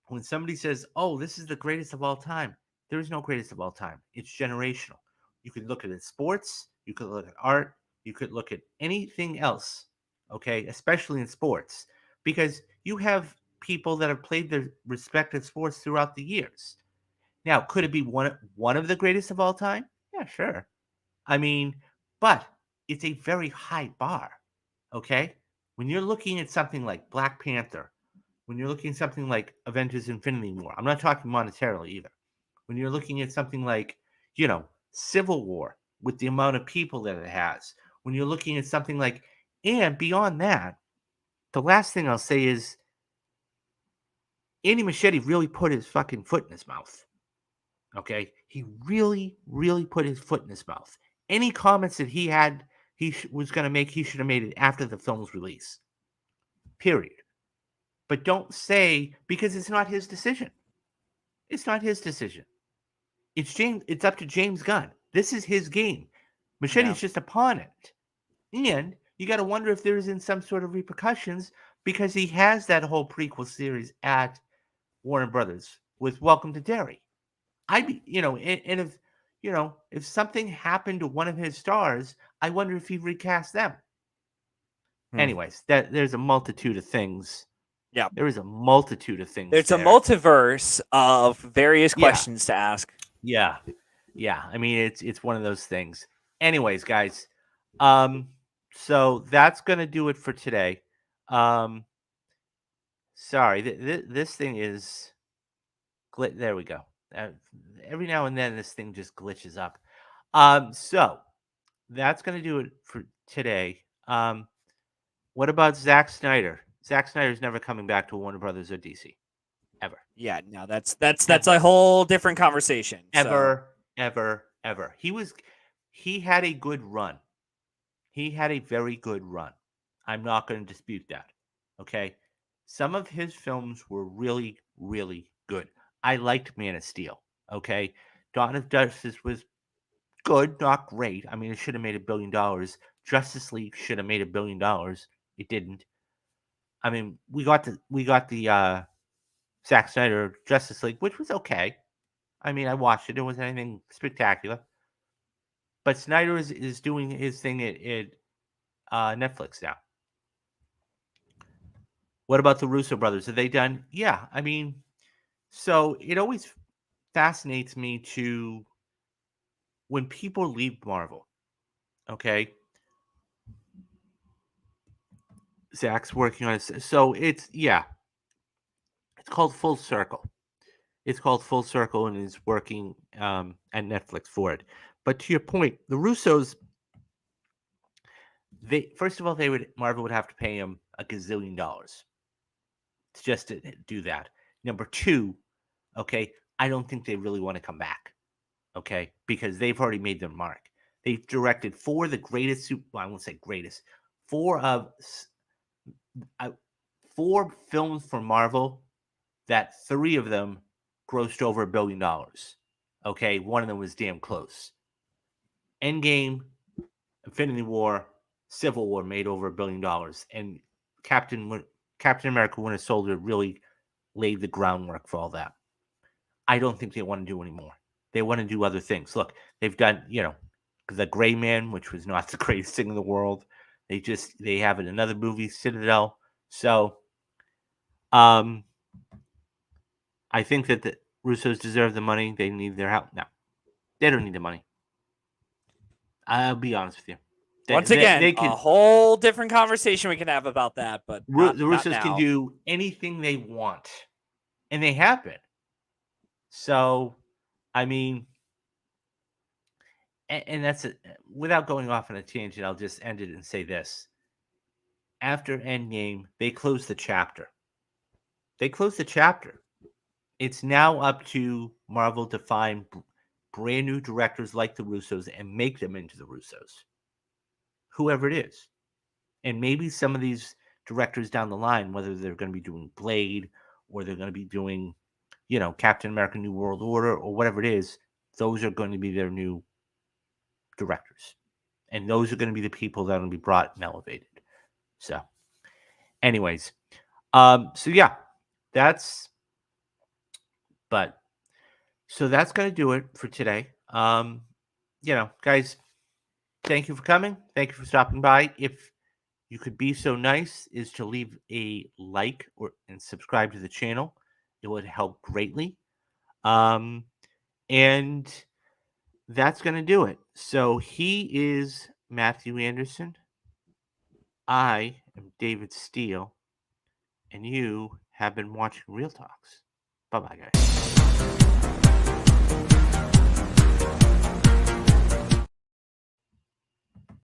when somebody says, "Oh, this is the greatest of all time," there is no greatest of all time. It's generational. You could look at it sports, you could look at art, you could look at anything else, okay, especially in sports, because you have people that have played their respective sports throughout the years. Now, could it be one of the greatest of all time? Yeah, sure. I mean, but it's a very high bar, okay? When you're looking at something like Black Panther, when you're looking at something like Avengers Infinity War, I'm not talking monetarily either. When you're looking at something like, Civil War with the amount of people that it has, when you're looking at something like, and beyond that, the last thing I'll say is Andy Machete really put his fucking foot in his mouth. Okay? He really, really put his foot in his mouth. Any comments that he had, was going to make, he should have made it after the film's release. Period. But don't say, because it's not his decision. It's not his decision. It's up to James Gunn. This is his game. Machete's just a pawn in it. And you got to wonder if there isn't some sort of repercussions because he has that whole prequel series at Warner Brothers with Welcome to Derry. I'd be, and if, if something happened to one of his stars, I wonder if he recast them. Anyways, there's a multitude of things. Yeah. There is a multitude of things. There's a multiverse of various questions to ask. Yeah. Yeah. I mean, it's one of those things. Anyways, guys, so that's gonna do it for today. Sorry, this thing is there we go. Every now and then this thing just glitches up. So that's gonna do it for today. What about Zack Snyder? Zack Snyder's never coming back to Warner Brothers or DC. Ever. Yeah, no, that's a whole different conversation. Ever. He had a good run. He had a very good run. I'm not going to dispute that. Okay. Some of his films were really, really good. I liked Man of Steel. Okay. Dawn of Justice was good, not great. I mean, it should have made $1 billion. Justice League should have made $1 billion. It didn't. I mean, we got the Zack Snyder Justice League, which was okay. I mean, I watched it. It wasn't anything spectacular. But Snyder is doing his thing at Netflix now. What about the Russo brothers? Are they done? Yeah. I mean, so it always fascinates me to when people leave Marvel. Okay. Zach's working on it. So it's called Full Circle. It's called Full Circle and is working at Netflix for it. But to your point, the Russos, first of all, Marvel would have to pay him a gazillion dollars just to do that. Number two, okay, I don't think they really want to come back, okay, because they've already made their mark. They've directed four of the greatest, I won't say greatest, four films for Marvel that three of them grossed over $1 billion. Okay, one of them was damn close. Endgame, Infinity War, Civil War made over $1 billion, and Captain America: Winter Soldier really laid the groundwork for all that. I don't think they want to do anymore. They want to do other things. Look, they've done, The Gray Man, which was not the greatest thing in the world. They have another movie, Citadel. So, I think that the Russos deserve the money. They need their help. No, they don't need the money. I'll be honest with you. Once again, a whole different conversation we can have about that, but the Russos can do anything they want, and they have been. So, I mean, and that's it. Without going off on a tangent, I'll just end it and say this: after Endgame, they closed the chapter. They closed the chapter. It's now up to Marvel to find brand new directors like the Russos and make them into the Russos, whoever it is. And maybe some of these directors down the line, whether they're going to be doing Blade or they're going to be doing, Captain America: New World Order or whatever it is, those are going to be their new directors, and those are going to be the people that are going to be brought and elevated. So, anyways, so yeah, that's but so that's going to do it for today. Guys, thank you for coming. Thank you for stopping by. If you could be so nice is to leave a like and subscribe to the channel. It would help greatly. And that's going to do it. So he is Matthew Anderson. I am David Steele. And you have been watching Real Talks. Bye-bye, guys.